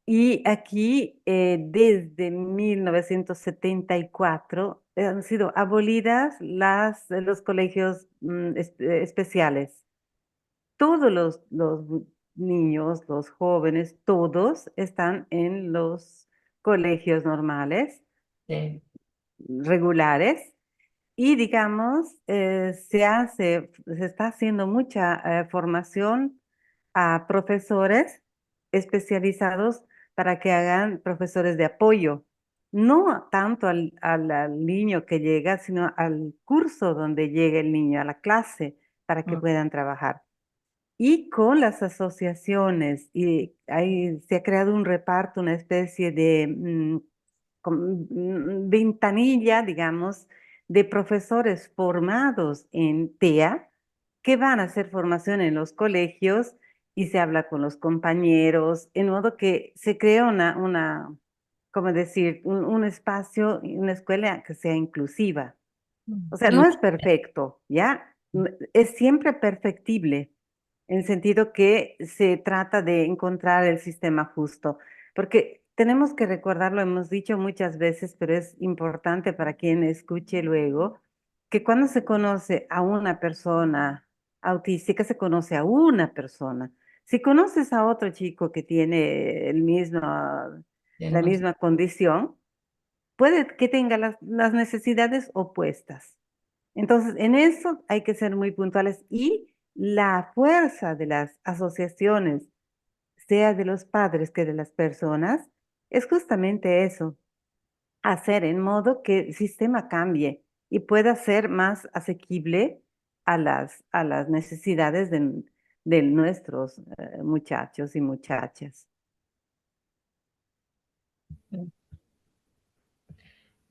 Y aquí, desde 1974, han sido abolidas los colegios especiales. Todos los niños, los jóvenes, todos están en los colegios normales, sí. regulares, y digamos, se está haciendo mucha formación a profesores especializados para que hagan profesores de apoyo, no tanto al niño que llega, sino al curso donde llega el niño, a la clase, para que Mm. puedan trabajar. y con las asociaciones. Y ahí se ha creado un reparto, una especie de ventanilla, digamos, de profesores formados en TEA que van a hacer formación en los colegios y se habla con los compañeros, en modo que se crea ¿cómo decir? Un espacio, una escuela que sea inclusiva. O sea, no es perfecto, ¿ya? Es siempre perfectible, en sentido que se trata de encontrar el sistema justo, porque tenemos que recordar, lo hemos dicho muchas veces, pero es importante para quien escuche luego, que cuando se conoce a una persona autística, se conoce a una persona. Si conoces a otro chico que tiene la misma condición, puede que tenga las necesidades opuestas. Entonces, en eso hay que ser muy puntuales y la fuerza de las asociaciones, sea de los padres que de las personas, es justamente eso, hacer en modo que el sistema cambie y pueda ser más asequible a las necesidades de nuestros muchachos y muchachas.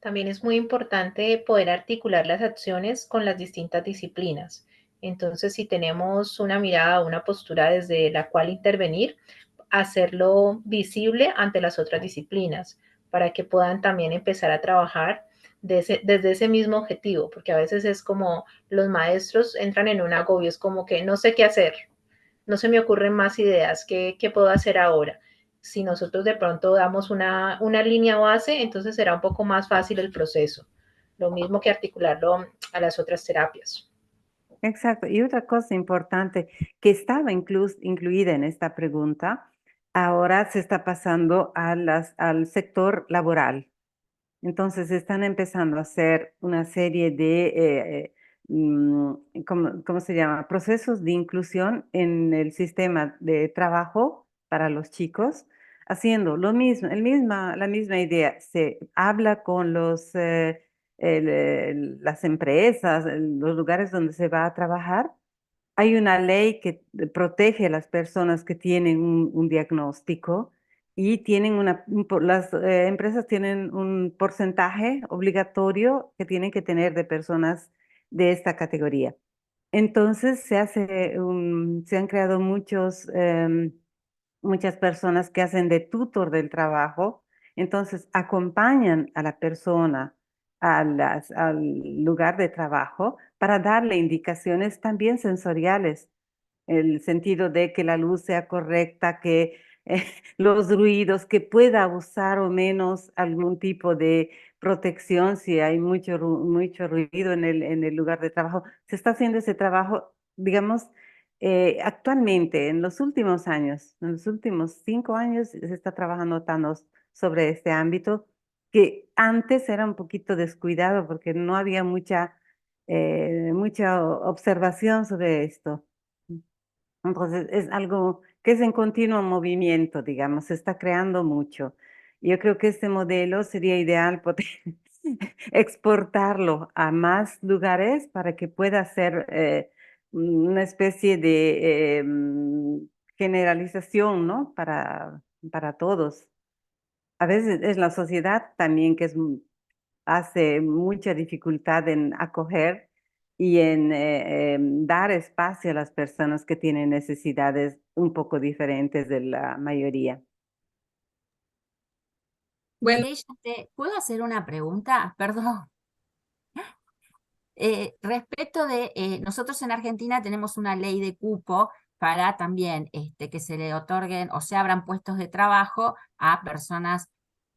También es muy importante poder articular las acciones con las distintas disciplinas. Entonces, si tenemos una mirada, una postura desde la cual intervenir, hacerlo visible ante las otras disciplinas para que puedan también empezar a trabajar desde ese mismo objetivo, porque a veces es como los maestros entran en un agobio, es como que no sé qué hacer, no se me ocurren más ideas, ¿qué puedo hacer ahora? Si nosotros de pronto damos una línea base, entonces será un poco más fácil el proceso. Lo mismo que articularlo a las otras terapias. Exacto. Y otra cosa importante que estaba incluida en esta pregunta, ahora se está pasando al sector laboral. Entonces están empezando a hacer una serie de, ¿cómo se llama? Procesos de inclusión en el sistema de trabajo para los chicos, haciendo lo mismo, la misma idea. Se habla con las empresas, los lugares donde se va a trabajar. Hay una ley que protege a las personas que tienen un diagnóstico y tienen las empresas tienen un porcentaje obligatorio que tienen que tener de personas de esta categoría. Entonces se han creado muchas personas que hacen de tutor del trabajo, entonces acompañan a la persona al lugar de trabajo para darle indicaciones también sensoriales, el sentido de que la luz sea correcta, que los ruidos, que pueda usar o menos algún tipo de protección si hay mucho ruido en el lugar de trabajo. Se está haciendo ese trabajo, digamos, actualmente, en los últimos años, en los últimos 5 años, se está trabajando sobre este ámbito que antes era un poquito descuidado porque no había mucha observación sobre esto. Entonces, es algo que es en continuo movimiento, digamos, se está creando mucho. Yo creo que este modelo sería ideal poder exportarlo a más lugares para que pueda ser una especie de generalización, ¿no? Para todos. A veces es la sociedad también que hace mucha dificultad en acoger y en dar espacio a las personas que tienen necesidades un poco diferentes de la mayoría. Bueno, ¿puedo hacer una pregunta? Perdón. Respecto de, nosotros en Argentina tenemos una ley de cupo para también que se le otorguen o se abran puestos de trabajo a personas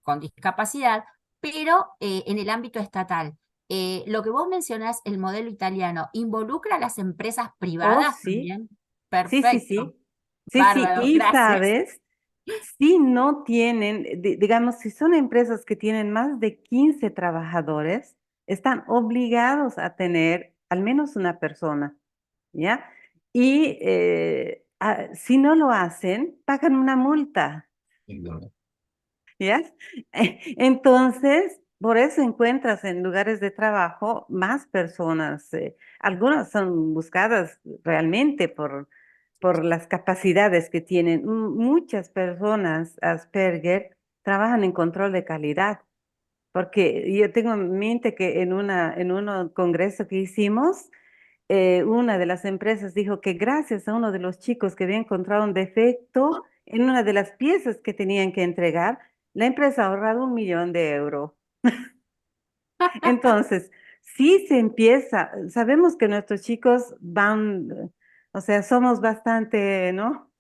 con discapacidad, pero en el ámbito estatal. Lo que vos mencionás, el modelo italiano, ¿involucra a las empresas privadas sí. también? Sí, Perfecto. sí, Bárbaro, y gracias. sabes, si no tienen, digamos, si son empresas que tienen más de 15 trabajadores, están obligados a tener al menos una persona, ¿ya? Y si no lo hacen, pagan una multa, ¿ya? Entonces, por eso encuentras en lugares de trabajo más personas. Algunas son buscadas realmente por las capacidades que tienen. Muchas personas Asperger trabajan en control de calidad, porque yo tengo en mente que en un congreso que hicimos, una de las empresas dijo que gracias a uno de los chicos que había encontrado un defecto en una de las piezas que tenían que entregar, la empresa ha ahorrado 1 millón de euros. Entonces, sí se empieza, sabemos que nuestros chicos van, o sea, somos bastante, ¿no?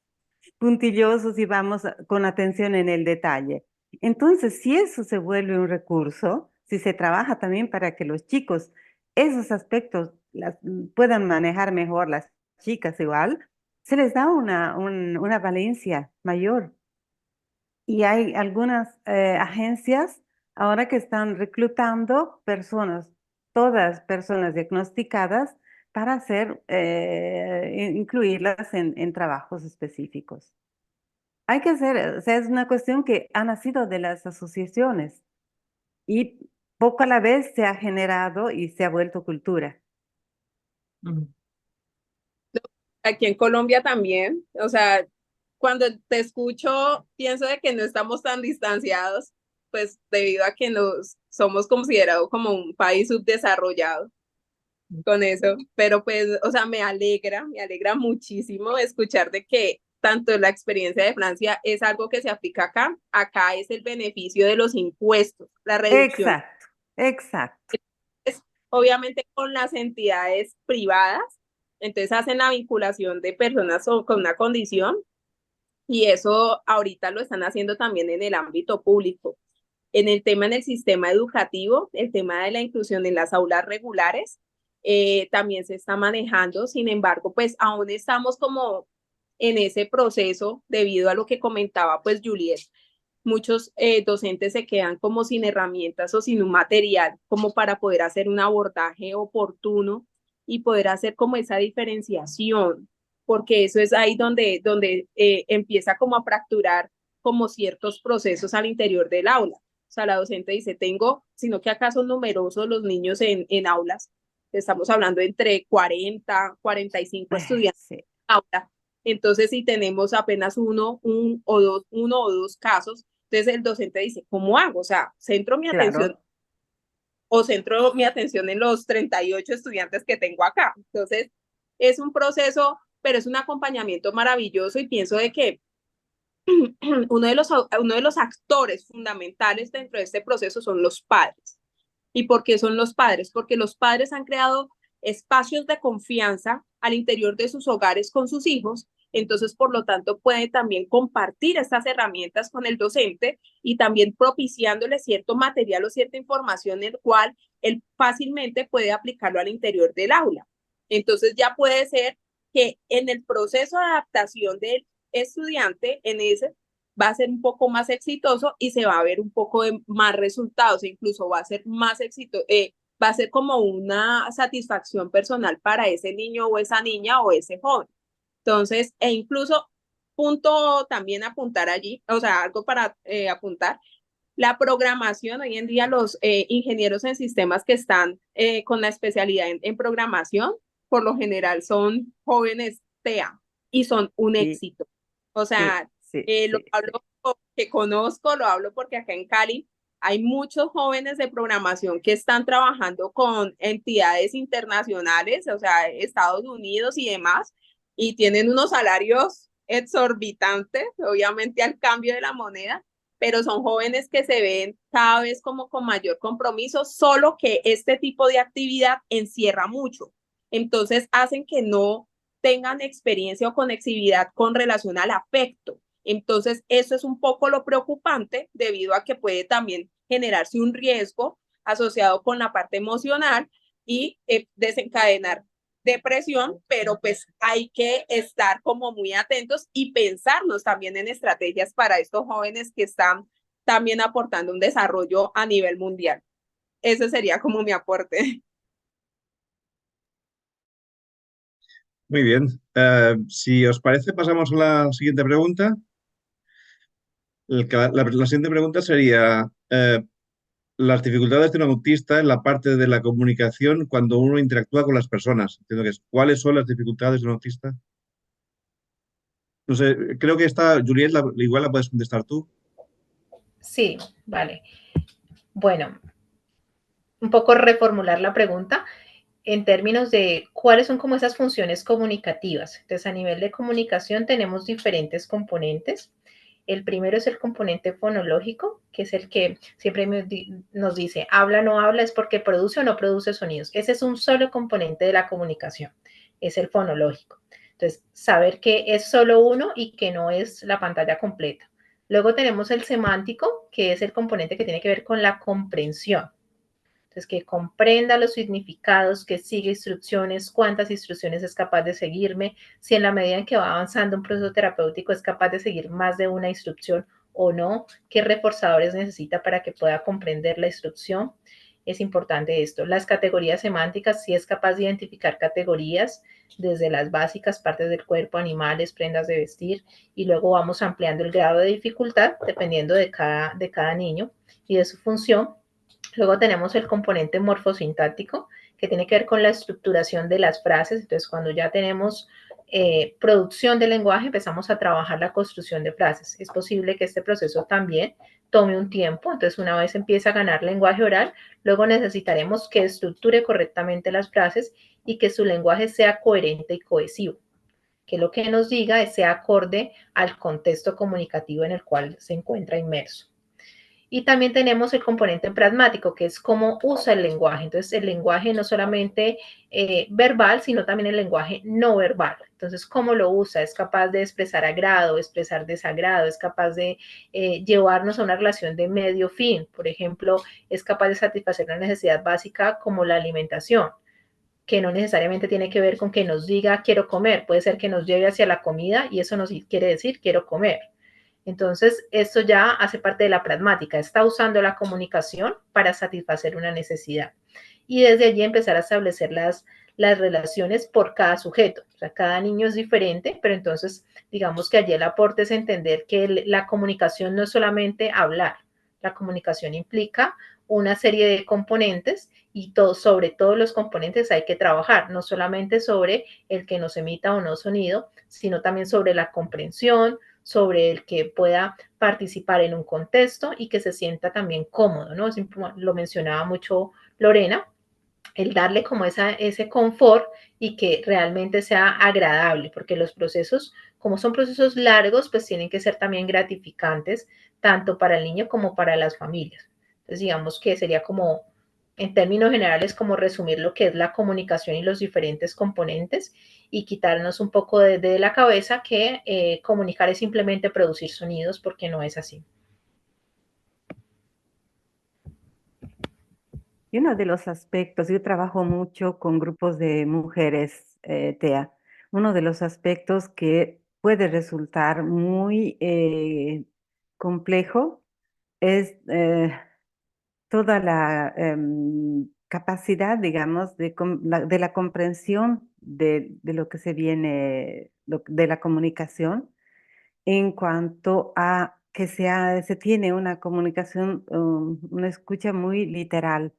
Puntillosos y vamos con atención en el detalle. Entonces, si eso se vuelve un recurso, si se trabaja también para que los chicos esos aspectos puedan manejar mejor, las chicas igual, se les da una valencia mayor. Y hay algunas agencias ahora que están reclutando personas, todas personas diagnosticadas, para incluirlas en trabajos específicos. Hay que hacer, o sea, es una cuestión que ha nacido de las asociaciones y poco a la vez se ha generado y se ha vuelto cultura. Aquí en Colombia también, o sea, cuando te escucho, pienso de que no estamos tan distanciados, pues debido a que nos somos considerados como un país subdesarrollado con eso, pero pues, o sea, me alegra muchísimo escuchar de que tanto la experiencia de Francia es algo que se aplica acá es el beneficio de los impuestos, la reducción. Exacto, exacto. Es, obviamente con las entidades privadas, entonces hacen la vinculación de personas con una condición y eso ahorita lo están haciendo también en el ámbito público. En el tema en el sistema educativo, el tema de la inclusión en las aulas regulares, también se está manejando. Sin embargo, pues aún estamos como en ese proceso debido a lo que comentaba pues Juliet. Muchos docentes se quedan como sin herramientas o sin un material como para poder hacer un abordaje oportuno y poder hacer como esa diferenciación, porque eso es ahí donde empieza como a fracturar como ciertos procesos al interior del aula. O sea, la docente dice, sino que acá son numerosos los niños en aulas. Estamos hablando entre 40, 45 estudiantes Sí, en aula. Entonces, si tenemos apenas uno o dos casos, entonces el docente dice, ¿cómo hago? O sea, centro mi atención en los 38 estudiantes que tengo acá. Entonces, es un proceso, pero es un acompañamiento maravilloso y pienso de que uno de los actores fundamentales dentro de este proceso son los padres. ¿Y por qué son los padres? Porque los padres han creado espacios de confianza al interior de sus hogares con sus hijos, entonces por lo tanto pueden también compartir estas herramientas con el docente y también propiciándole cierto material o cierta información el cual él fácilmente puede aplicarlo al interior del aula. Entonces ya puede ser que en el proceso de adaptación del estudiante, en ese va a ser un poco más exitoso y se va a ver un poco de más resultados, e incluso va a ser más éxito, va a ser como una satisfacción personal para ese niño o esa niña o ese joven. Entonces, e incluso punto también apuntar allí, o sea, algo para apuntar, la programación, hoy en día los ingenieros en sistemas que están con la especialidad en programación, por lo general son jóvenes TEA y son un sí, éxito. O sea, sí, lo sí, hablo porque conozco, lo hablo porque acá en Cali hay muchos jóvenes de programación que están trabajando con entidades internacionales, o sea, Estados Unidos y demás, y tienen unos salarios exorbitantes, obviamente al cambio de la moneda, pero son jóvenes que se ven cada vez como con mayor compromiso, solo que este tipo de actividad encierra mucho. Entonces hacen que no tengan experiencia o conexividad con relación al afecto. Entonces, eso es un poco lo preocupante debido a que puede también generarse un riesgo asociado con la parte emocional y desencadenar depresión, pero pues hay que estar como muy atentos y pensarnos también en estrategias para estos jóvenes que están también aportando un desarrollo a nivel mundial. Ese sería como mi aporte. Muy bien. Si os parece, pasamos a la siguiente pregunta. La siguiente pregunta sería, las dificultades de un autista en la parte de la comunicación cuando uno interactúa con las personas. Entiendo que es, ¿cuáles son las dificultades de un autista? No sé, creo que esta, Juliet, igual la puedes contestar tú. Sí, vale. Bueno, un poco reformular la pregunta en términos de cuáles son como esas funciones comunicativas. Entonces, a nivel de comunicación tenemos diferentes componentes. El primero es el componente fonológico, que es el que siempre nos dice, habla o no habla, es porque produce o no produce sonidos. Ese es un solo componente de la comunicación, es el fonológico. Entonces, saber que es solo uno y que no es la pantalla completa. Luego tenemos el semántico, que es el componente que tiene que ver con la comprensión. Entonces, que comprenda los significados, que siga instrucciones, cuántas instrucciones es capaz de seguirme, si en la medida en que va avanzando un proceso terapéutico es capaz de seguir más de una instrucción o no, qué reforzadores necesita para que pueda comprender la instrucción. Es importante esto. Las categorías semánticas, si es capaz de identificar categorías desde las básicas, partes del cuerpo, animales, prendas de vestir, y luego vamos ampliando el grado de dificultad dependiendo de cada niño y de su función. Luego tenemos el componente morfosintáctico, que tiene que ver con la estructuración de las frases. Entonces, cuando ya tenemos producción de lenguaje, empezamos a trabajar la construcción de frases. Es posible que este proceso también tome un tiempo. Entonces, una vez empieza a ganar lenguaje oral, luego necesitaremos que estructure correctamente las frases y que su lenguaje sea coherente y cohesivo. Que lo que nos diga sea acorde al contexto comunicativo en el cual se encuentra inmerso. Y también tenemos el componente pragmático, que es cómo usa el lenguaje. Entonces, el lenguaje no solamente verbal, sino también el lenguaje no verbal. Entonces, cómo lo usa, es capaz de expresar agrado, expresar desagrado, es capaz de llevarnos a una relación de medio fin. Por ejemplo, es capaz de satisfacer una necesidad básica como la alimentación, que no necesariamente tiene que ver con que nos diga quiero comer, puede ser que nos lleve hacia la comida y eso nos quiere decir quiero comer. Entonces, esto ya hace parte de la pragmática, está usando la comunicación para satisfacer una necesidad. Y desde allí empezar a establecer las relaciones por cada sujeto. O sea, cada niño es diferente, pero entonces digamos que allí el aporte es entender que la comunicación no es solamente hablar, la comunicación implica una serie de componentes y sobre todos los componentes hay que trabajar, no solamente sobre el que nos emita o no sonido, sino también sobre la comprensión, sobre el que pueda participar en un contexto y que se sienta también cómodo, ¿no? Lo mencionaba mucho Lorena, el darle como ese confort y que realmente sea agradable, porque los procesos, como son procesos largos, pues tienen que ser también gratificantes, tanto para el niño como para las familias. Entonces, digamos que sería como, en términos generales, como resumir lo que es la comunicación y los diferentes componentes y quitarnos un poco de la cabeza que comunicar es simplemente producir sonidos, porque no es así. Y uno de los aspectos, yo trabajo mucho con grupos de mujeres, TEA, uno de los aspectos que puede resultar muy complejo es toda la capacidad, digamos, de la comprensión de lo que se viene, de la comunicación en cuanto a que se tiene una comunicación, una escucha muy literal.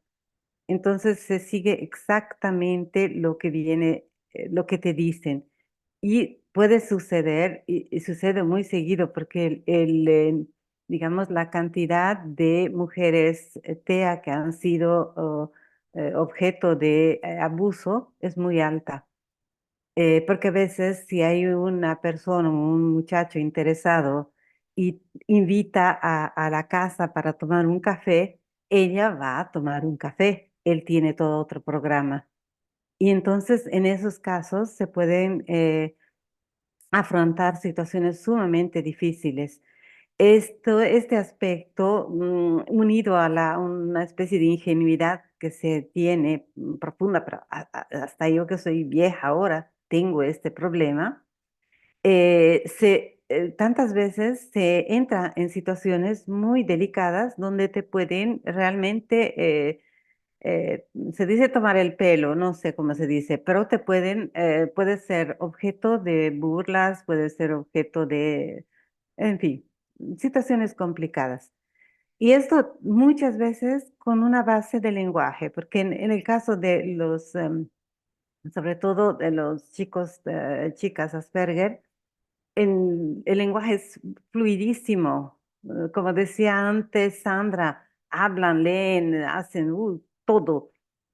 Entonces se sigue exactamente lo que viene, lo que te dicen. Y puede suceder, y sucede muy seguido, porque digamos, la cantidad de mujeres TEA que han sido objeto de abuso es muy alta. Porque a veces si hay una persona, un muchacho interesado y invita a la casa para tomar un café, ella va a tomar un café, él tiene todo otro programa. Y entonces en esos casos se pueden afrontar situaciones sumamente difíciles. Este aspecto, unido a una especie de ingenuidad que se tiene profunda, pero hasta yo que soy vieja ahora tengo este problema, tantas veces se entra en situaciones muy delicadas donde te pueden realmente, se dice tomar el pelo, no sé cómo se dice, pero puede ser objeto de burlas, puede ser objeto de, en fin, situaciones complicadas. Y esto muchas veces con una base de lenguaje, porque en el caso de sobre todo de los chicos, chicas Asperger, el lenguaje es fluidísimo. Como decía antes Sandra, hablan, leen, hacen todo,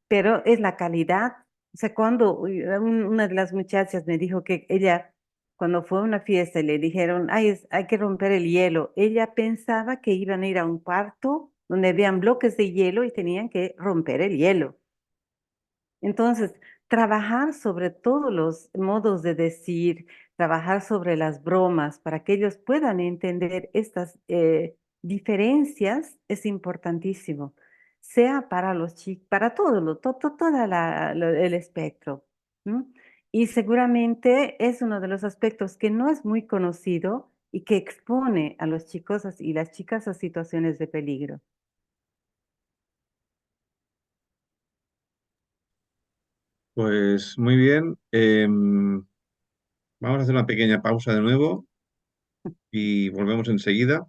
pero es la calidad. O sea, cuando una de las muchachas me dijo que ella, cuando fue a una fiesta y le dijeron, ay, hay que romper el hielo, ella pensaba que iban a ir a un cuarto donde habían bloques de hielo y tenían que romper el hielo. Entonces, trabajar sobre todos los modos de decir, trabajar sobre las bromas para que ellos puedan entender estas diferencias es importantísimo, sea para los chicos, para todo, toda el espectro. ¿M? Y seguramente es uno de los aspectos que no es muy conocido y que expone a los chicos y las chicas a situaciones de peligro. Pues muy bien. Vamos a hacer una pequeña pausa de nuevo y volvemos enseguida.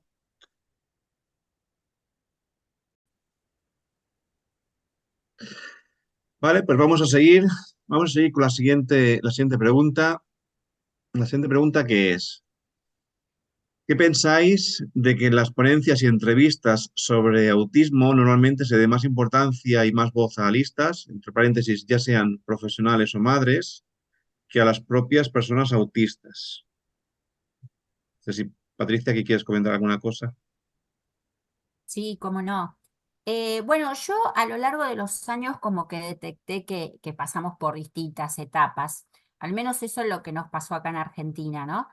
Vale, pues vamos a seguir. Vamos a seguir con la siguiente pregunta. La siguiente pregunta que es, ¿qué pensáis de que en las ponencias y entrevistas sobre autismo normalmente se dé más importancia y más voz a listas, entre paréntesis, ya sean profesionales o madres, que a las propias personas autistas? No sé si, Patricia, aquí quieres comentar alguna cosa. Sí, cómo no. Bueno, yo a lo largo de los años como que detecté que pasamos por distintas etapas. Al menos eso es lo que nos pasó acá en Argentina, ¿no?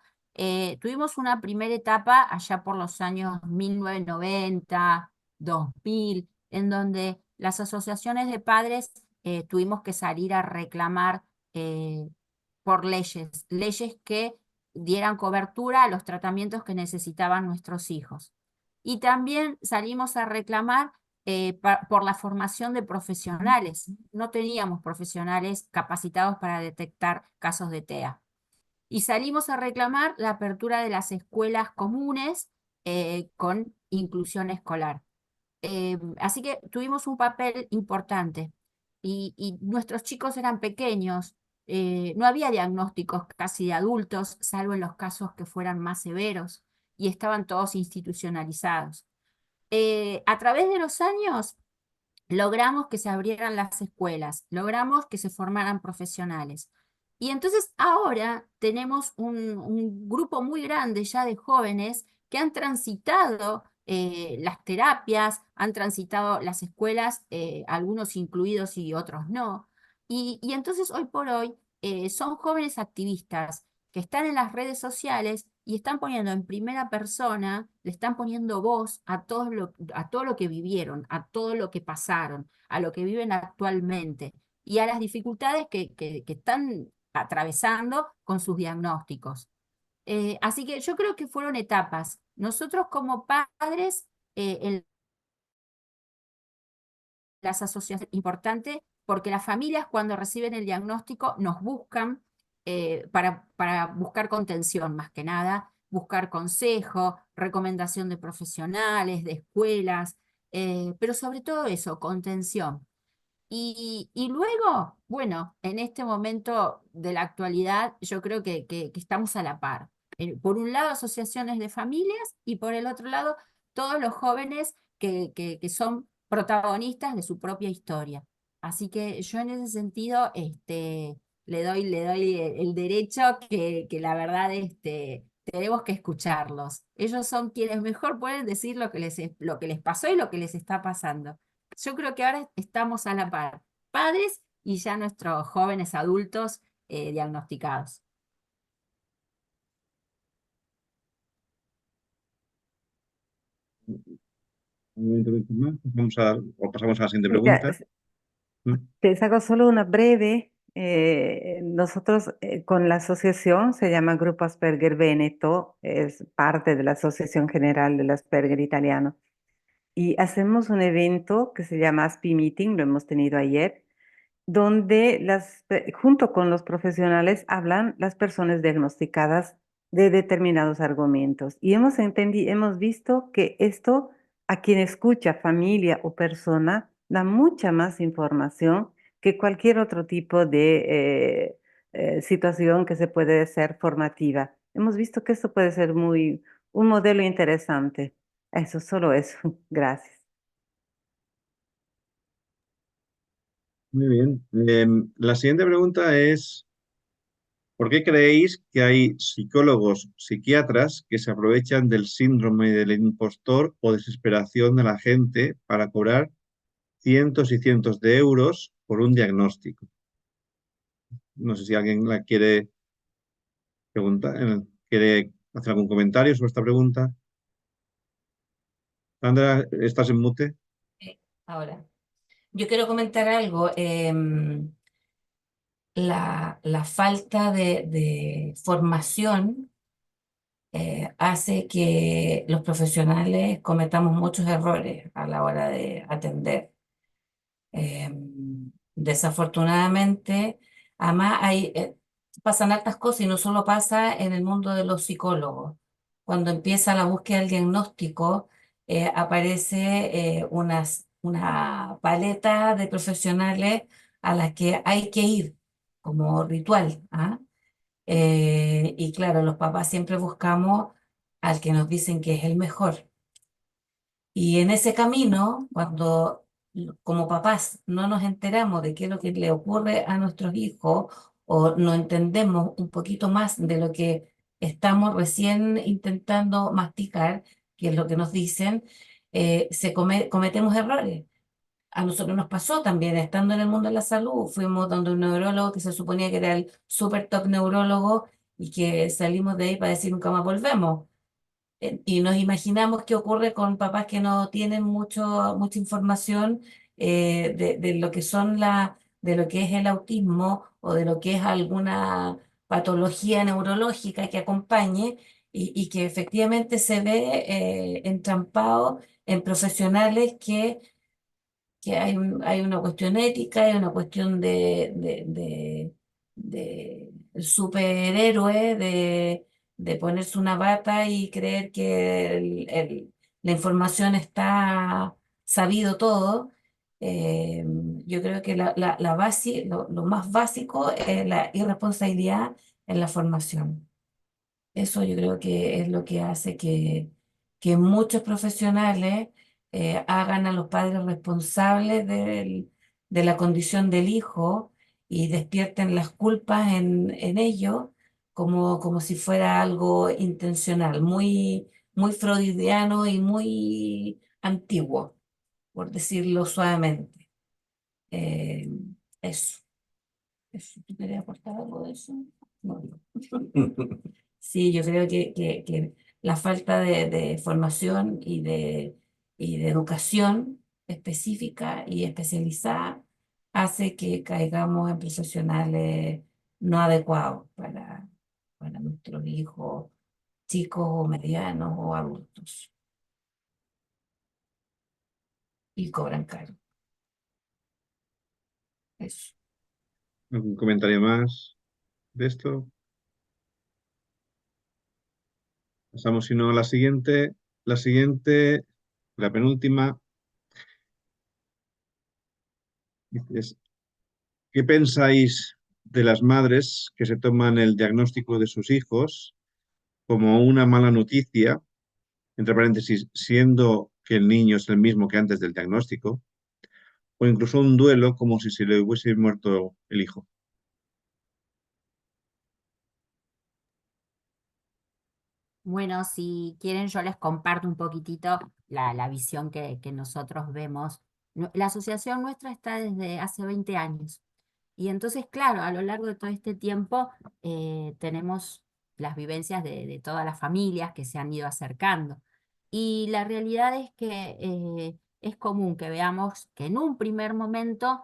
Tuvimos una primera etapa allá por los años 1990, 2000, en donde las asociaciones de padres tuvimos que salir a reclamar eh, por leyes que dieran cobertura a los tratamientos que necesitaban nuestros hijos. Y también salimos a reclamar por la formación de profesionales. No teníamos profesionales capacitados para detectar casos de TEA. Y salimos a reclamar la apertura de las escuelas comunes con inclusión escolar. Así que tuvimos un papel importante y nuestros chicos eran pequeños, no había diagnósticos casi de adultos, salvo en los casos que fueran más severos, y estaban todos institucionalizados. A través de los años logramos que se abrieran las escuelas, logramos que se formaran profesionales. Y entonces ahora tenemos un grupo muy grande ya de jóvenes que han transitado las terapias, han transitado las escuelas, algunos incluidos y otros no. Y entonces hoy por hoy son jóvenes activistas que están en las redes sociales y están poniendo en primera persona, le están poniendo voz a todo lo que vivieron, a todo lo que pasaron, a lo que viven actualmente y a las dificultades que están atravesando con sus diagnósticos. Así que yo creo que fueron etapas. Nosotros como padres, en las asociaciones, importante porque las familias cuando reciben el diagnóstico nos buscan para buscar contención más que nada, buscar consejo, recomendación de profesionales, de escuelas, pero sobre todo eso, contención. Y luego, bueno, en este momento de la actualidad, yo creo que estamos a la par. Por un lado, asociaciones de familias y por el otro lado, todos los jóvenes que son protagonistas de su propia historia. Así que yo en ese sentido le doy el derecho que la verdad tenemos que escucharlos. Ellos son quienes mejor pueden decir lo que les pasó y lo que les está pasando. Yo creo que ahora estamos a la par, padres y ya nuestros jóvenes adultos diagnosticados. ¿Alguna intervención más? O pasamos a la siguiente Mira, pregunta. ¿Mm? te saco solo una breve. Nosotros con la asociación, se llama Grupo Asperger Veneto, es parte de la Asociación General del Asperger Italiano. Y hacemos un evento que se llama ASPI Meeting, lo hemos tenido ayer, donde junto con los profesionales hablan las personas diagnosticadas de determinados argumentos. Y hemos visto que esto a quien escucha, familia o persona, da mucha más información que cualquier otro tipo de situación que se puede ser formativa. hemos visto que esto puede ser un modelo interesante. Eso, solo eso. Gracias. Muy bien. La siguiente pregunta es, ¿por qué creéis que hay psicólogos, psiquiatras que se aprovechan del síndrome del impostor o desesperación de la gente para cobrar cientos y cientos de euros por un diagnóstico? No sé si alguien la quiere preguntar, quiere hacer algún comentario sobre esta pregunta. Sandra, ¿estás en mute? Ahora, yo quiero comentar algo. La falta de formación hace que los profesionales cometamos muchos errores a la hora de atender. Eh, Desafortunadamente, además pasan hartas cosas y no solo pasa en el mundo de los psicólogos. Cuando empieza la búsqueda del diagnóstico, aparece una paleta de profesionales a las que hay que ir como ritual, ¿ah? Y claro, los papás siempre buscamos al que nos dicen que es el mejor. Y en ese camino, cuando como papás no nos enteramos de qué es lo que le ocurre a nuestros hijos o no entendemos un poquito más de lo que estamos recién intentando masticar, que es lo que nos dicen, cometemos errores. A nosotros nos pasó también, estando en el mundo de la salud, fuimos donde un neurólogo que se suponía que era el super top neurólogo y que salimos de ahí para decir nunca más volvemos. Y nos imaginamos qué ocurre con papás que no tienen mucha información de lo que de lo que es el autismo o de lo que es alguna patología neurológica que acompañe y que efectivamente se ve entrampado en profesionales que hay una cuestión ética, hay una cuestión de el superhéroe, de ponerse una bata y creer que la información está sabido todo. Yo creo que lo más básico es la irresponsabilidad en la formación. Eso yo creo que es lo que hace que muchos profesionales hagan a los padres responsables de la condición del hijo y despierten las culpas en ellos como si fuera algo intencional, muy freudiano y muy antiguo, por decirlo suavemente. Eh, eso. ¿Tú querías aportar algo de eso? No. Sí, yo creo que la falta de formación y de educación específica y especializada hace que caigamos en profesionales no adecuados para nuestros hijos, chicos o medianos o adultos. Y cobran caro. Eso. ¿Algún comentario más de esto? Pasamos, si no, a la siguiente. La siguiente, la penúltima, es, ¿qué pensáis de las madres que se toman el diagnóstico de sus hijos como una mala noticia, entre paréntesis, siendo que el niño es el mismo que antes del diagnóstico, o incluso un duelo como si se le hubiese muerto el hijo? Bueno, si quieren yo les comparto un poquitito la visión que nosotros vemos. La asociación nuestra está desde hace 20 años. Y entonces, claro, a lo largo de todo este tiempo tenemos las vivencias de todas las familias que se han ido acercando. Y la realidad es que es común que veamos que en un primer momento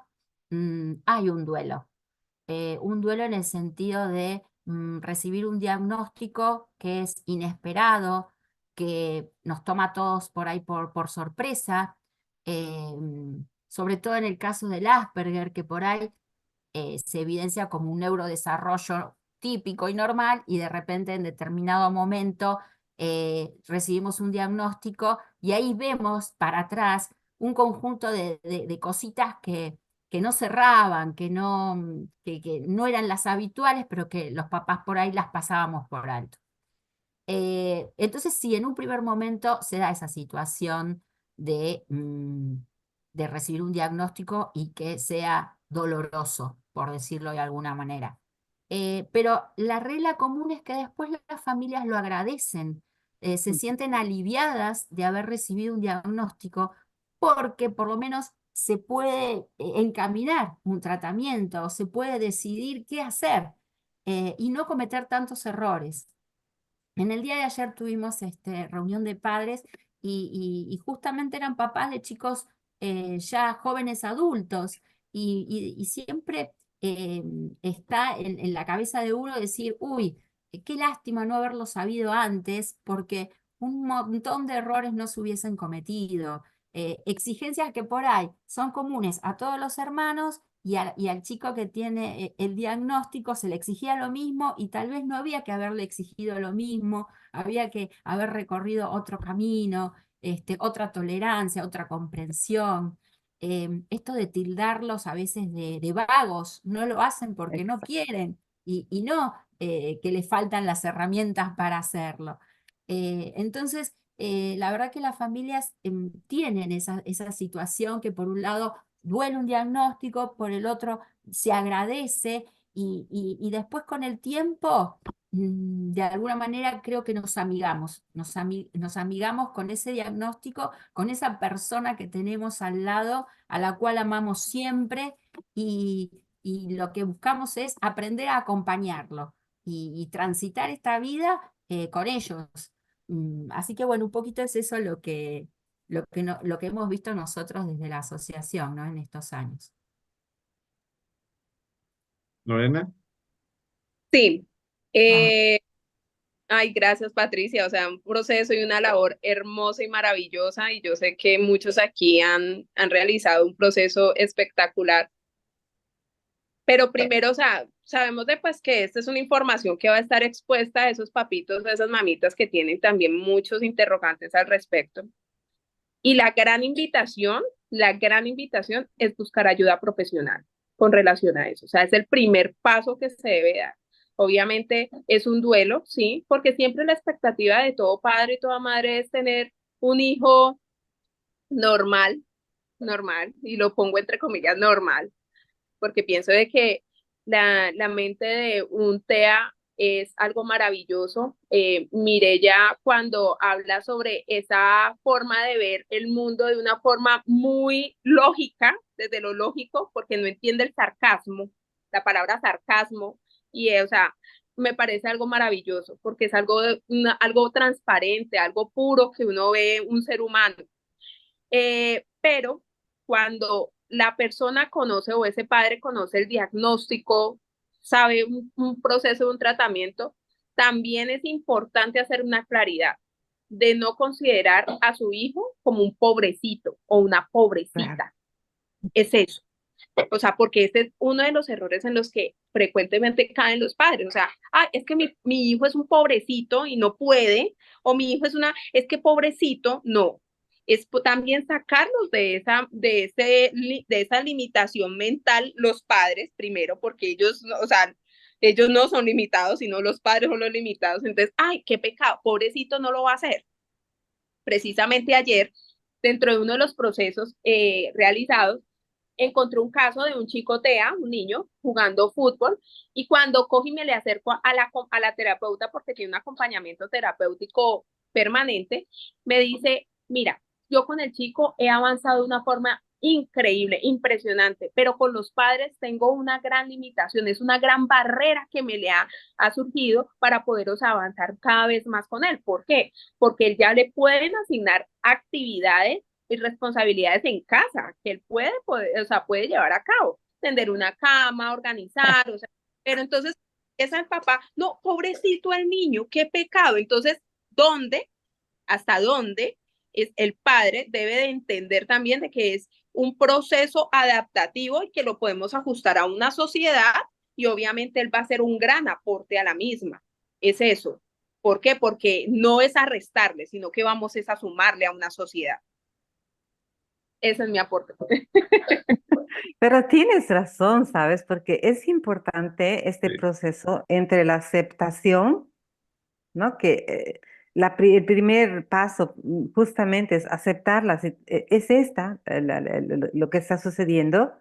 hay un duelo en el sentido de recibir un diagnóstico que es inesperado, que nos toma a todos por ahí por sorpresa, eh, sobre todo en el caso del Asperger, que por ahí se evidencia como un neurodesarrollo típico y normal y de repente en determinado momento recibimos un diagnóstico y ahí vemos para atrás un conjunto de cositas que no cerraban, que no eran las habituales, pero que los papás por ahí las pasábamos por alto. Entonces, sí, en un primer momento se da esa situación de recibir un diagnóstico y que sea doloroso, por decirlo de alguna manera. Pero la regla común es que después las familias lo agradecen, se sienten aliviadas de haber recibido un diagnóstico porque por lo menos se puede encaminar un tratamiento, se puede decidir qué hacer y no cometer tantos errores. En el día de ayer tuvimos reunión de padres y justamente eran papás de chicos ya jóvenes adultos y siempre está en la cabeza de uno decir, uy, qué lástima no haberlo sabido antes porque un montón de errores no se hubiesen cometido. Exigencias que por ahí son comunes a todos los hermanos y al chico que tiene el diagnóstico se le exigía lo mismo y tal vez no había que haberle exigido lo mismo, había que haber recorrido otro camino, otra tolerancia, otra comprensión. Esto de tildarlos a veces de vagos, no lo hacen porque no quieren y no que les faltan las herramientas para hacerlo. Entonces, la verdad que las familias tienen esa situación que por un lado duele un diagnóstico, por el otro se agradece y después con el tiempo, de alguna manera creo que nos amigamos, nos amigamos con ese diagnóstico, con esa persona que tenemos al lado, a la cual amamos siempre y lo que buscamos es aprender a acompañarlo y transitar esta vida con ellos. Así que bueno, un poquito es eso lo que hemos visto nosotros desde la asociación, ¿no? En estos años. Lorena. Sí. Vamos. Ay, gracias Patricia, o sea, un proceso y una labor hermosa y maravillosa y yo sé que muchos aquí han realizado un proceso espectacular, pero primero, o sea, sabemos de pues que esta es una información que va a estar expuesta a esos papitos, a esas mamitas que tienen también muchos interrogantes al respecto. Y la gran invitación es buscar ayuda profesional con relación a eso. O sea, es el primer paso que se debe dar. Obviamente es un duelo, sí, porque siempre la expectativa de todo padre y toda madre es tener un hijo normal, normal, y lo pongo entre comillas normal, porque pienso de que la mente de un TEA es algo maravilloso. Mireya, cuando habla sobre esa forma de ver el mundo de una forma muy lógica, desde lo lógico, porque no entiende el sarcasmo, la palabra sarcasmo, o sea, me parece algo maravilloso, porque es algo transparente, algo puro que uno ve un ser humano. Pero cuando la persona conoce o ese padre conoce el diagnóstico, sabe un proceso, un tratamiento, también es importante hacer una claridad de no considerar a su hijo como un pobrecito o una pobrecita. Claro. Es eso. O sea, porque ese es uno de los errores en los que frecuentemente caen los padres. O sea, es que mi hijo es un pobrecito y no puede, o mi hijo es que pobrecito, no. Es también sacarlos de esa limitación mental los padres, primero, porque ellos, o sea, ellos no son limitados, sino los padres son los limitados. Entonces, ay, qué pecado, pobrecito no lo va a hacer. Precisamente ayer, dentro de uno de los procesos realizados, encontré un caso de un chico TEA, un niño, jugando fútbol, y cuando cojo y me le acerco a la terapeuta, porque tiene un acompañamiento terapéutico permanente, me dice, mira, yo con el chico he avanzado de una forma increíble, impresionante, pero con los padres tengo una gran limitación, es una gran barrera que ha surgido para poderos avanzar cada vez más con él. ¿Por qué? Porque él ya le pueden asignar actividades y responsabilidades en casa que él puede llevar a cabo, tender una cama, organizar, o sea, pero entonces es el papá, no, pobrecito el niño, qué pecado. Entonces, hasta dónde es el padre debe de entender también de que es un proceso adaptativo y que lo podemos ajustar a una sociedad y obviamente él va a ser un gran aporte a la misma. Es eso. ¿Por qué? Porque no es a restarle, sino que vamos es a sumarle a una sociedad. Ese es mi aporte. Pero tienes razón, ¿sabes? Porque es importante este Sí. proceso entre la aceptación ¿no? Que el primer paso justamente es aceptarlas, es esta, lo que está sucediendo.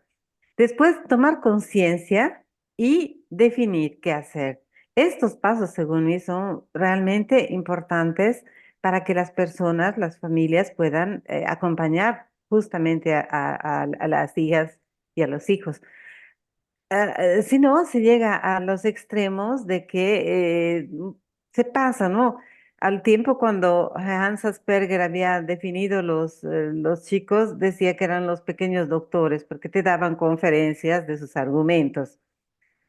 Después, tomar conciencia y definir qué hacer. Estos pasos, según mí, son realmente importantes para que las personas, las familias puedan acompañar justamente a las hijas y a los hijos. Si no, se llega a los extremos de que se pasa, ¿no? Al tiempo cuando Hans Asperger había definido los chicos, decía que eran los pequeños doctores, porque te daban conferencias de sus argumentos.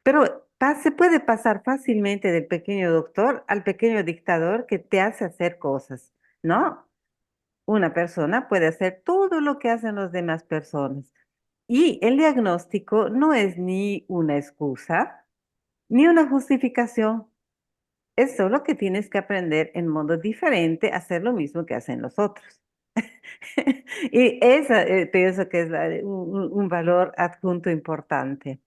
Pero se puede pasar fácilmente del pequeño doctor al pequeño dictador que te hace hacer cosas, ¿no? Una persona puede hacer todo lo que hacen las demás personas. Y el diagnóstico no es ni una excusa, ni una justificación. Es solo que tienes que aprender en modo diferente a hacer lo mismo que hacen los otros. Y esa pienso que es un valor adjunto importante.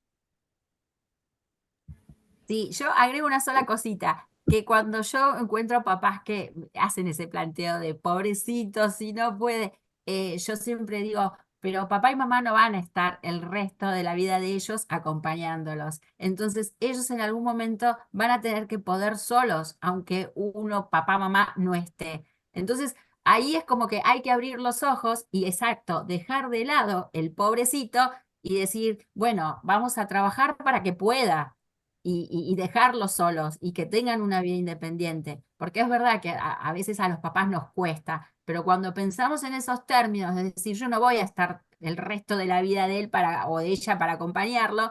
Sí, yo agrego una sola cosita, que cuando yo encuentro papás que hacen ese planteo de pobrecito, si no puede, yo siempre digo, pero papá y mamá no van a estar el resto de la vida de ellos acompañándolos. Entonces, ellos en algún momento van a tener que poder solos, aunque uno, papá, mamá, no esté. Entonces, ahí es como que hay que abrir los ojos y, exacto, dejar de lado el pobrecito y decir, bueno, vamos a trabajar para que pueda y dejarlos solos y que tengan una vida independiente. Porque es verdad que a veces a los papás nos cuesta, pero cuando pensamos en esos términos, es decir, yo no voy a estar el resto de la vida de él o de ella para acompañarlo,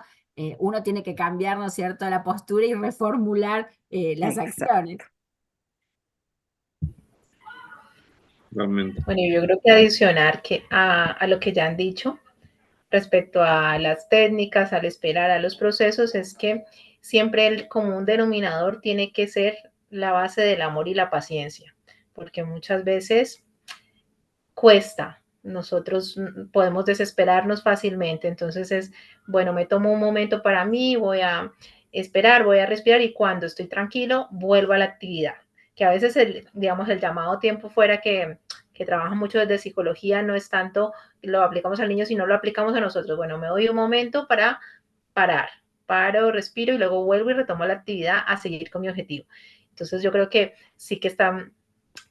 uno tiene que cambiar, ¿no es cierto?, la postura y reformular las Exacto. acciones. Realmente. Bueno, yo creo que adicionar que a lo que ya han dicho respecto a las técnicas, al esperar, a los procesos, es que siempre el común denominador tiene que ser la base del amor y la paciencia, porque muchas veces cuesta. Nosotros podemos desesperarnos fácilmente, entonces es, bueno, me tomo un momento para mí, voy a esperar, voy a respirar y cuando estoy tranquilo, vuelvo a la actividad. Que a veces, digamos, el llamado tiempo fuera que trabaja mucho desde psicología no es tanto lo aplicamos al niño, sino lo aplicamos a nosotros. Bueno, me doy un momento para parar, paro, respiro y luego vuelvo y retomo la actividad a seguir con mi objetivo. Entonces yo creo que sí que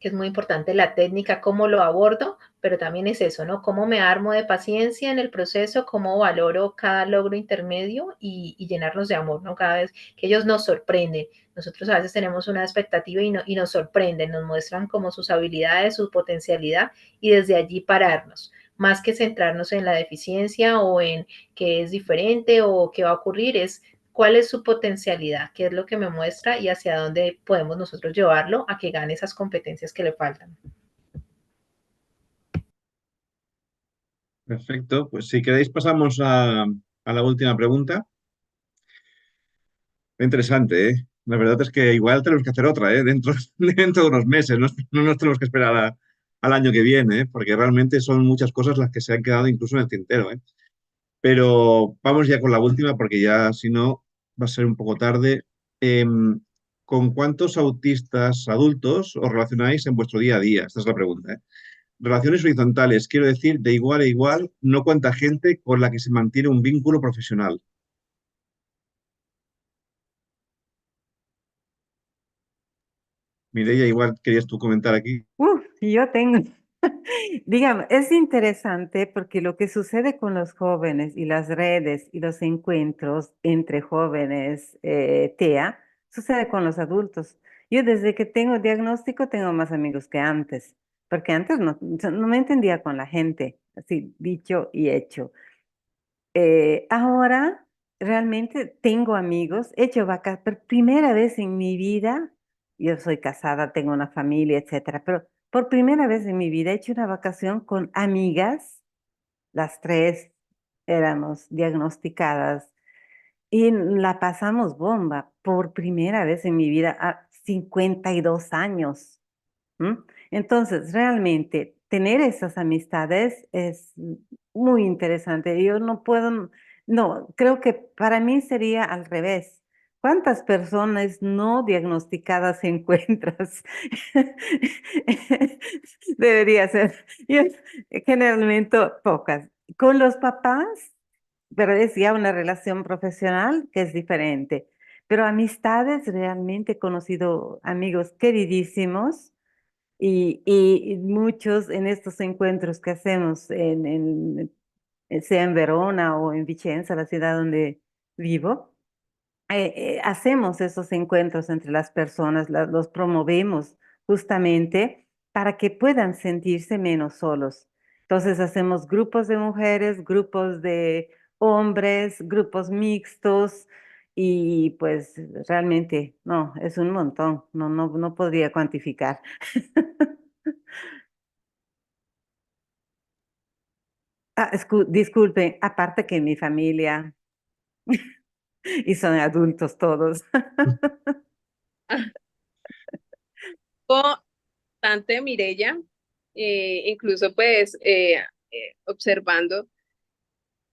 es muy importante la técnica, cómo lo abordo, pero también es eso, ¿no? Cómo me armo de paciencia en el proceso, cómo valoro cada logro intermedio y llenarnos de amor, ¿no? Cada vez que ellos nos sorprenden. Nosotros a veces tenemos una expectativa y nos sorprenden, nos muestran como sus habilidades, su potencialidad y desde allí pararnos, más que centrarnos en la deficiencia o en qué es diferente o qué va a ocurrir, es cuál es su potencialidad, qué es lo que me muestra y hacia dónde podemos nosotros llevarlo a que gane esas competencias que le faltan. Perfecto. Pues si queréis pasamos a la última pregunta. Interesante, ¿eh? La verdad es que igual tenemos que hacer otra, ¿eh? Dentro de unos meses. No nos tenemos que esperar al año que viene, ¿eh? Porque realmente son muchas cosas las que se han quedado incluso en el tintero, ¿eh? Pero vamos ya con la última porque ya si no va a ser un poco tarde. ¿Con cuántos autistas adultos os relacionáis en vuestro día a día? Esta es la pregunta, ¿eh? Relaciones horizontales, quiero decir, de igual a igual, no cuánta gente con la que se mantiene un vínculo profesional. Mireia, igual querías tú comentar aquí. Yo tengo, digamos, es interesante porque lo que sucede con los jóvenes y las redes y los encuentros entre jóvenes, TEA, sucede con los adultos. Yo desde que tengo diagnóstico tengo más amigos que antes, porque antes no me entendía con la gente, así dicho y hecho. Ahora realmente tengo amigos, he hecho vacas por primera vez en mi vida. Yo soy casada, tengo una familia, etcétera, pero por primera vez en mi vida he hecho una vacación con amigas, las tres éramos diagnosticadas y la pasamos bomba por primera vez en mi vida a 52 años. ¿M? Entonces, realmente, tener esas amistades es muy interesante. Yo no puedo, no, creo que para mí sería al revés. ¿Cuántas personas no diagnosticadas encuentras? Debería ser. Yo, generalmente pocas. Con los papás, pero es ya una relación profesional que es diferente. Pero amistades, realmente he conocido amigos queridísimos y muchos en estos encuentros que hacemos sea en Verona o en Vicenza, la ciudad donde vivo. Hacemos esos encuentros entre las personas, los promovemos justamente para que puedan sentirse menos solos. Entonces hacemos grupos de mujeres, grupos de hombres, grupos mixtos y pues realmente no, es un montón, no podría cuantificar. Disculpen, aparte que mi familia y son adultos todos. Bastante, Mirella, incluso pues observando,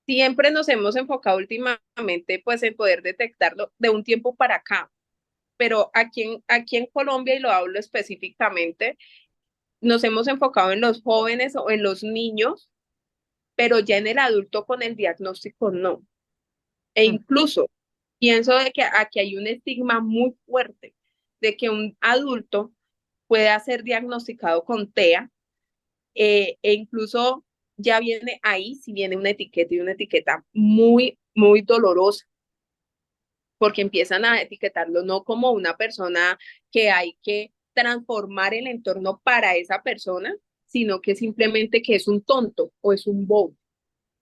siempre nos hemos enfocado últimamente pues en poder detectarlo de un tiempo para acá, pero aquí en Colombia, y lo hablo específicamente, nos hemos enfocado en los jóvenes o en los niños, pero ya en el adulto con el diagnóstico no. E incluso pienso de que aquí hay un estigma muy fuerte de que un adulto pueda ser diagnosticado con TEA, e incluso ya viene ahí, si viene una etiqueta, y una etiqueta muy, muy dolorosa, porque empiezan a etiquetarlo no como una persona que hay que transformar el entorno para esa persona, sino que simplemente que es un tonto o es un bobo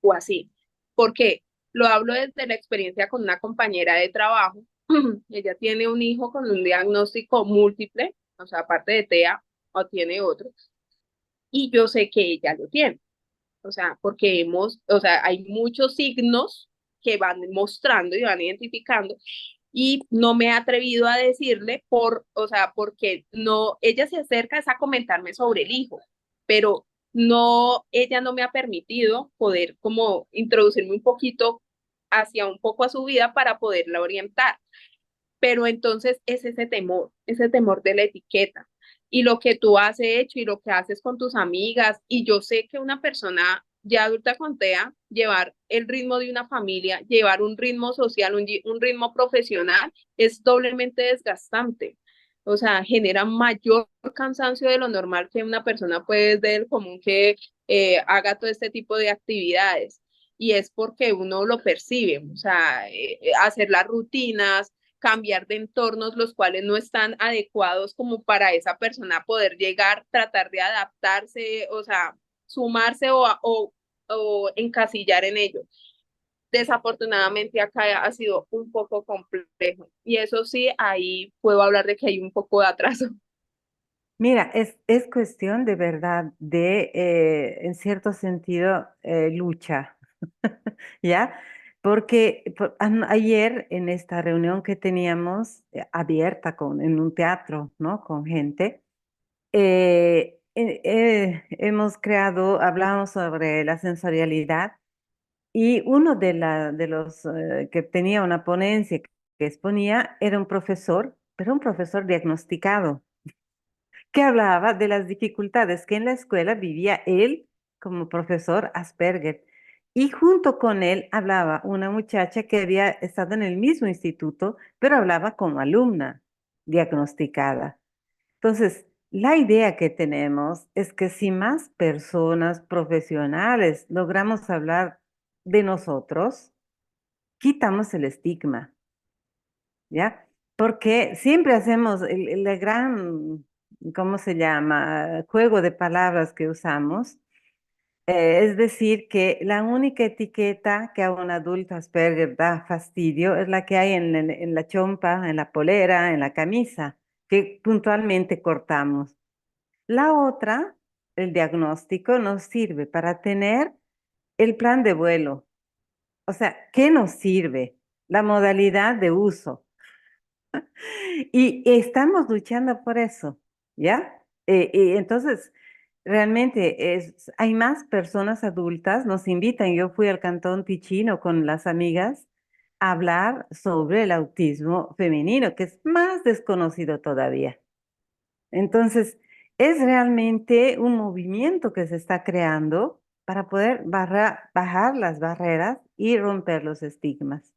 o así. Porque lo hablo desde la experiencia con una compañera de trabajo. Ella tiene un hijo con un diagnóstico múltiple, o sea, aparte de TEA, o tiene otro, y yo sé que ella lo tiene. O sea, porque o sea, hay muchos signos que van mostrando y van identificando, y no me he atrevido a decirle o sea, porque no, ella se acerca es a comentarme sobre el hijo, pero no, ella no me ha permitido poder como introducirme un poquito hacia un poco a su vida para poderla orientar. Pero entonces es ese temor de la etiqueta y lo que tú has hecho y lo que haces con tus amigas. Y yo sé que una persona ya adulta con TEA, llevar el ritmo de una familia, llevar un ritmo social, un ritmo profesional, es doblemente desgastante. O sea, genera mayor cansancio de lo normal que una persona puede del común que haga todo este tipo de actividades. Y es porque uno lo percibe, o sea, hacer las rutinas, cambiar de entornos los cuales no están adecuados como para esa persona poder llegar, tratar de adaptarse, o sea, sumarse o encasillar en ello. Desafortunadamente acá ha sido un poco complejo y eso sí, ahí puedo hablar de que hay un poco de atraso. Mira, es cuestión de verdad de, en cierto sentido, lucha, ¿ya? Porque ayer en esta reunión que teníamos abierta en un teatro, ¿no? Con gente, hemos hablamos sobre la sensorialidad y uno de los que tenía una ponencia que exponía era un profesor, pero un profesor diagnosticado que hablaba de las dificultades que en la escuela vivía él como profesor Asperger. Y junto con él hablaba una muchacha que había estado en el mismo instituto, pero hablaba como alumna diagnosticada. Entonces, la idea que tenemos es que si más personas profesionales logramos hablar de nosotros, quitamos el estigma, ¿ya? Porque siempre hacemos el gran, ¿cómo se llama? Juego de palabras que usamos. Es decir, que la única etiqueta que a un adulto Asperger da fastidio es la que hay en la chompa, en la polera, en la camisa, que puntualmente cortamos. La otra, el diagnóstico, nos sirve para tener el plan de vuelo. O sea, ¿qué nos sirve? La modalidad de uso. Y estamos luchando por eso, ¿ya? Y entonces, realmente hay más personas adultas, nos invitan. Yo fui al Cantón Ticino con las amigas hablar sobre el autismo femenino, que es más desconocido todavía. Entonces, es realmente un movimiento que se está creando para poder bajar las barreras y romper los estigmas.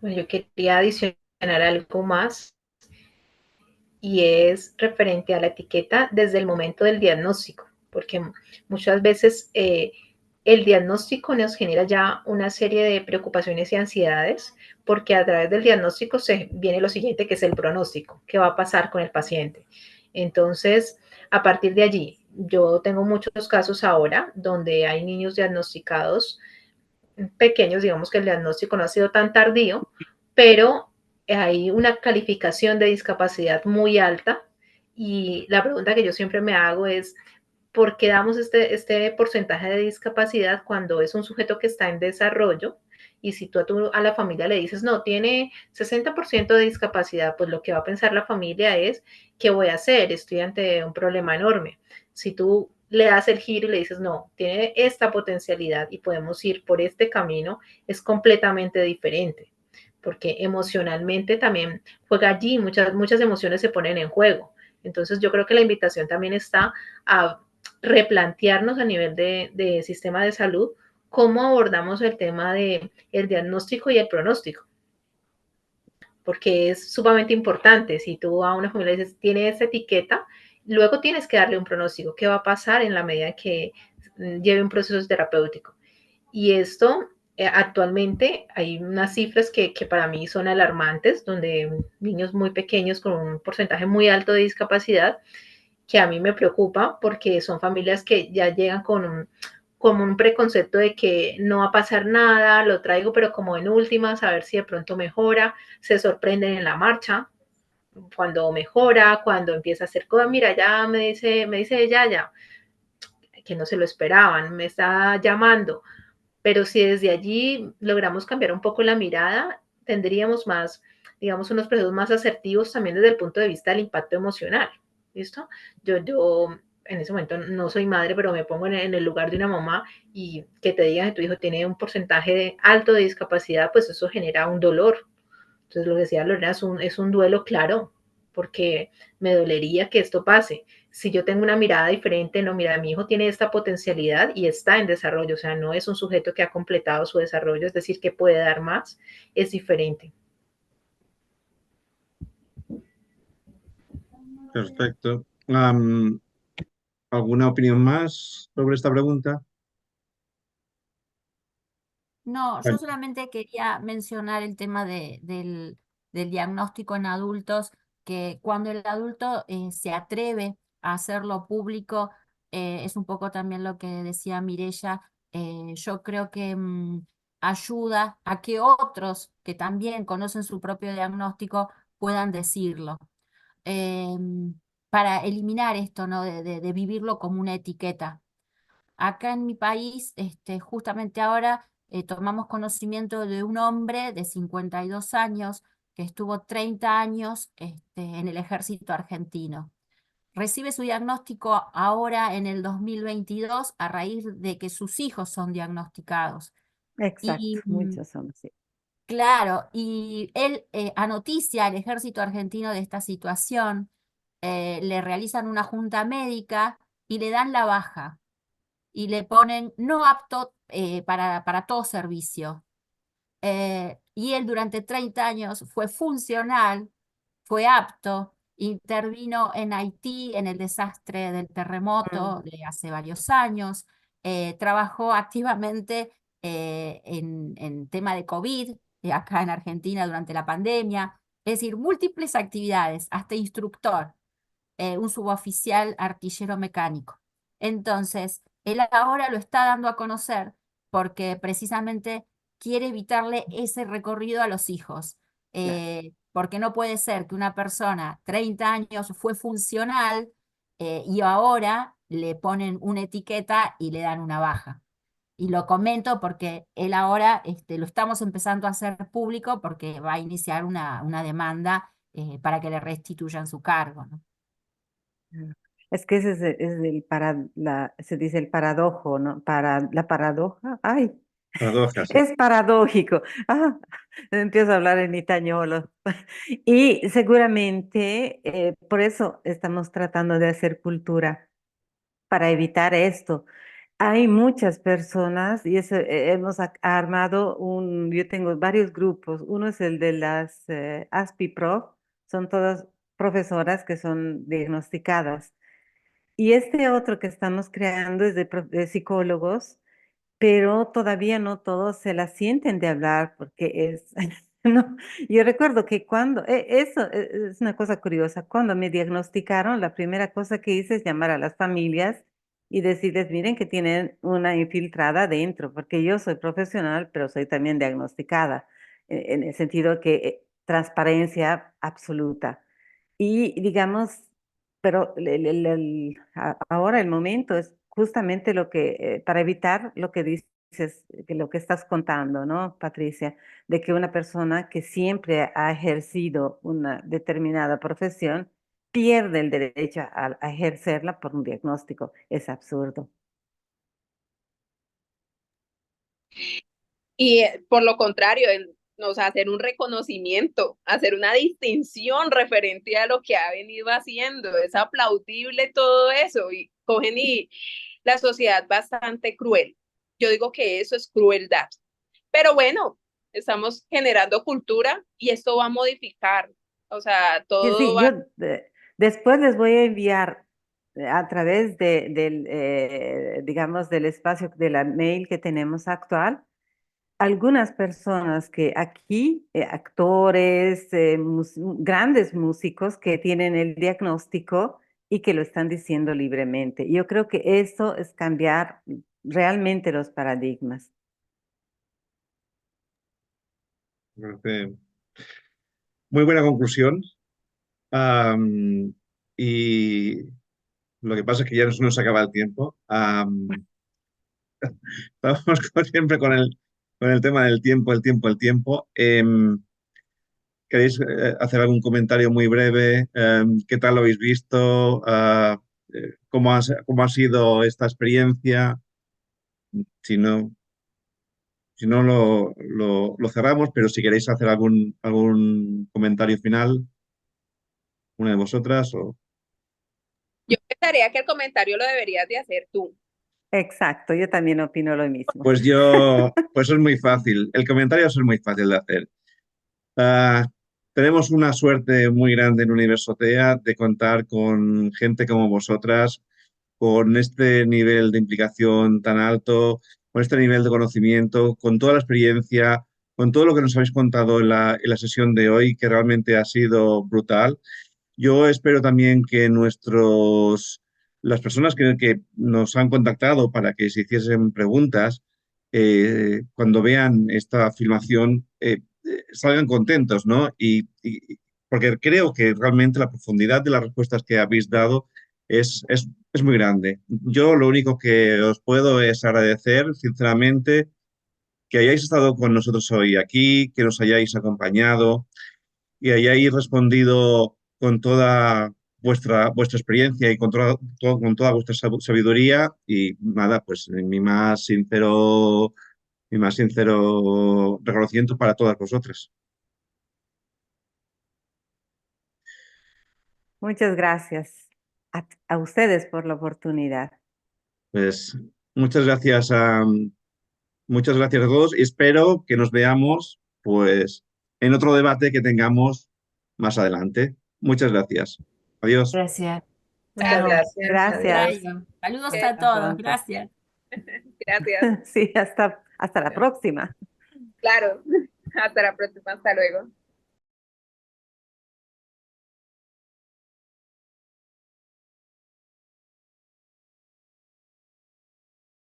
Bueno, yo quería adicionar algo más y es referente a la etiqueta desde el momento del diagnóstico, porque muchas veces el diagnóstico nos genera ya una serie de preocupaciones y ansiedades, porque a través del diagnóstico se viene lo siguiente, que es el pronóstico, qué va a pasar con el paciente. Entonces, a partir de allí, yo tengo muchos casos ahora donde hay niños diagnosticados pequeños, digamos que el diagnóstico no ha sido tan tardío, pero hay una calificación de discapacidad muy alta y la pregunta que yo siempre me hago es, ¿por qué damos este porcentaje de discapacidad cuando es un sujeto que está en desarrollo? Y si tú a la familia le dices, no, tiene 60% de discapacidad, pues lo que va a pensar la familia es, ¿qué voy a hacer? Estoy ante un problema enorme. Si tú le das el giro y le dices, no, tiene esta potencialidad y podemos ir por este camino, es completamente diferente, porque emocionalmente también juega allí, muchas emociones se ponen en juego. Entonces yo creo que la invitación también está a replantearnos a nivel de sistema de salud cómo abordamos el tema de el diagnóstico y el pronóstico, porque es sumamente importante. Si tú a una familia dices, tiene esa etiqueta, luego tienes que darle un pronóstico. ¿Qué va a pasar en la medida que lleve un proceso terapéutico? Y esto, actualmente hay unas cifras que para mí son alarmantes, donde niños muy pequeños con un porcentaje muy alto de discapacidad, que a mí me preocupa porque son familias que ya llegan con un preconcepto de que no va a pasar nada, lo traigo pero como en últimas, a ver si de pronto mejora, se sorprenden en la marcha, cuando mejora, cuando empieza a hacer cosas, mira, ya me dice ella ya, que no se lo esperaban, me está llamando, pero si desde allí logramos cambiar un poco la mirada, tendríamos más, digamos, unos procesos más asertivos también desde el punto de vista del impacto emocional. ¿Listo? Yo en ese momento no soy madre, pero me pongo en el lugar de una mamá y que te digan que tu hijo tiene un porcentaje alto de discapacidad, pues eso genera un dolor. Entonces, lo que decía Lorena es un duelo claro, porque me dolería que esto pase. Si yo tengo una mirada diferente, no, mira, mi hijo tiene esta potencialidad y está en desarrollo, o sea, no es un sujeto que ha completado su desarrollo, es decir, que puede dar más, es diferente. Perfecto. ¿Alguna opinión más sobre esta pregunta? No, yo solamente quería mencionar el tema del diagnóstico en adultos, que cuando el adulto se atreve a hacerlo público, es un poco también lo que decía Mireya, yo creo que ayuda a que otros que también conocen su propio diagnóstico puedan decirlo, para eliminar esto, ¿no? De vivirlo como una etiqueta. Acá en mi país, justamente ahora tomamos conocimiento de un hombre de 52 años que estuvo 30 años en el ejército argentino. Recibe su diagnóstico ahora en el 2022 a raíz de que sus hijos son diagnosticados. Exacto, Y muchos son así. claro, y él anoticia al ejército argentino de esta situación, le realizan una junta médica y le dan la baja y le ponen no apto para todo servicio. Y él durante 30 años fue funcional, fue apto, intervino en Haití en el desastre del terremoto de hace varios años, trabajó activamente en tema de COVID acá en Argentina durante la pandemia, es decir, múltiples actividades, hasta instructor, un suboficial artillero mecánico. Entonces, él ahora lo está dando a conocer porque precisamente quiere evitarle ese recorrido a los hijos. Porque no puede ser que una persona 30 años fue funcional y ahora le ponen una etiqueta y le dan una baja. Y lo comento porque él ahora lo estamos empezando a hacer público porque va a iniciar una demanda para que le restituyan su cargo, ¿no? Es que ese es el se dice el paradojo, ¿no? Para la paradoja, ay, Paradojas, sí. Es paradójico. Ah, empiezo a hablar en itañolo. Y seguramente por eso estamos tratando de hacer cultura, para evitar esto. Hay muchas personas y hemos armado yo tengo varios grupos. Uno es el de las ASPIPROF, son todas profesoras que son diagnosticadas. Y este otro que estamos creando es de psicólogos, pero todavía no todos se la sienten de hablar porque no, yo recuerdo que eso es una cosa curiosa, cuando me diagnosticaron, la primera cosa que hice es llamar a las familias y decirles, miren que tienen una infiltrada dentro, porque yo soy profesional, pero soy también diagnosticada, en el sentido que transparencia absoluta. Y digamos, pero ahora el momento es justamente para evitar lo que dices, que lo que estás contando, ¿no, Patricia? De que una persona que siempre ha ejercido una determinada profesión pierde el derecho a ejercerla por un diagnóstico. Es absurdo. Y por lo contrario, o sea, hacer un reconocimiento, hacer una distinción referente a lo que ha venido haciendo. Es aplaudible todo eso. Y cogen y la sociedad bastante cruel. Yo digo que eso es crueldad. Pero bueno, estamos generando cultura y esto va a modificar. O sea, Sí, todo sí, va. después les voy a enviar a través digamos, del espacio de la mail que tenemos actual, algunas personas que aquí, actores, grandes músicos que tienen el diagnóstico y que lo están diciendo libremente. Yo creo que eso es cambiar realmente los paradigmas. Parece muy buena conclusión. Am, y lo que pasa es que ya nos acaba el tiempo. Estamos siempre con el tema del tiempo, el tiempo, el tiempo. ¿Queréis hacer algún comentario muy breve? ¿Qué tal lo habéis visto? ¿Cómo ha sido esta experiencia? Si no, si no lo cerramos, pero si queréis hacer algún comentario final, una de vosotras, o Yo pensaría que el comentario lo deberías de hacer tú. Exacto, yo también opino lo mismo. pues es muy fácil. El comentario es muy fácil de hacer. Ah, tenemos una suerte muy grande en Universo TEA de contar con gente como vosotras, con este nivel de implicación tan alto, con este nivel de conocimiento, con toda la experiencia, con todo lo que nos habéis contado en la sesión de hoy, que realmente ha sido brutal. Yo espero también que las personas que nos han contactado para que se hiciesen preguntas, cuando vean esta filmación, salgan contentos, ¿no? Porque creo que realmente la profundidad de las respuestas que habéis dado es muy grande. Yo lo único que os puedo es agradecer, sinceramente, que hayáis estado con nosotros hoy aquí, que nos hayáis acompañado y hayáis respondido con toda vuestra experiencia y con toda vuestra sabiduría. Y nada, pues mi más sincero reconocimiento para todas vosotras. Muchas gracias a ustedes por la oportunidad. Pues muchas gracias a todos y espero que nos veamos pues en otro debate que tengamos más adelante. Muchas gracias. Adiós. Gracias. Muchas Chao. gracias. Adiós. Gracias. Bueno, saludos Que- a Hasta todos, pronto. gracias. Gracias. Sí, hasta la próxima. Claro. Hasta la próxima. Hasta luego.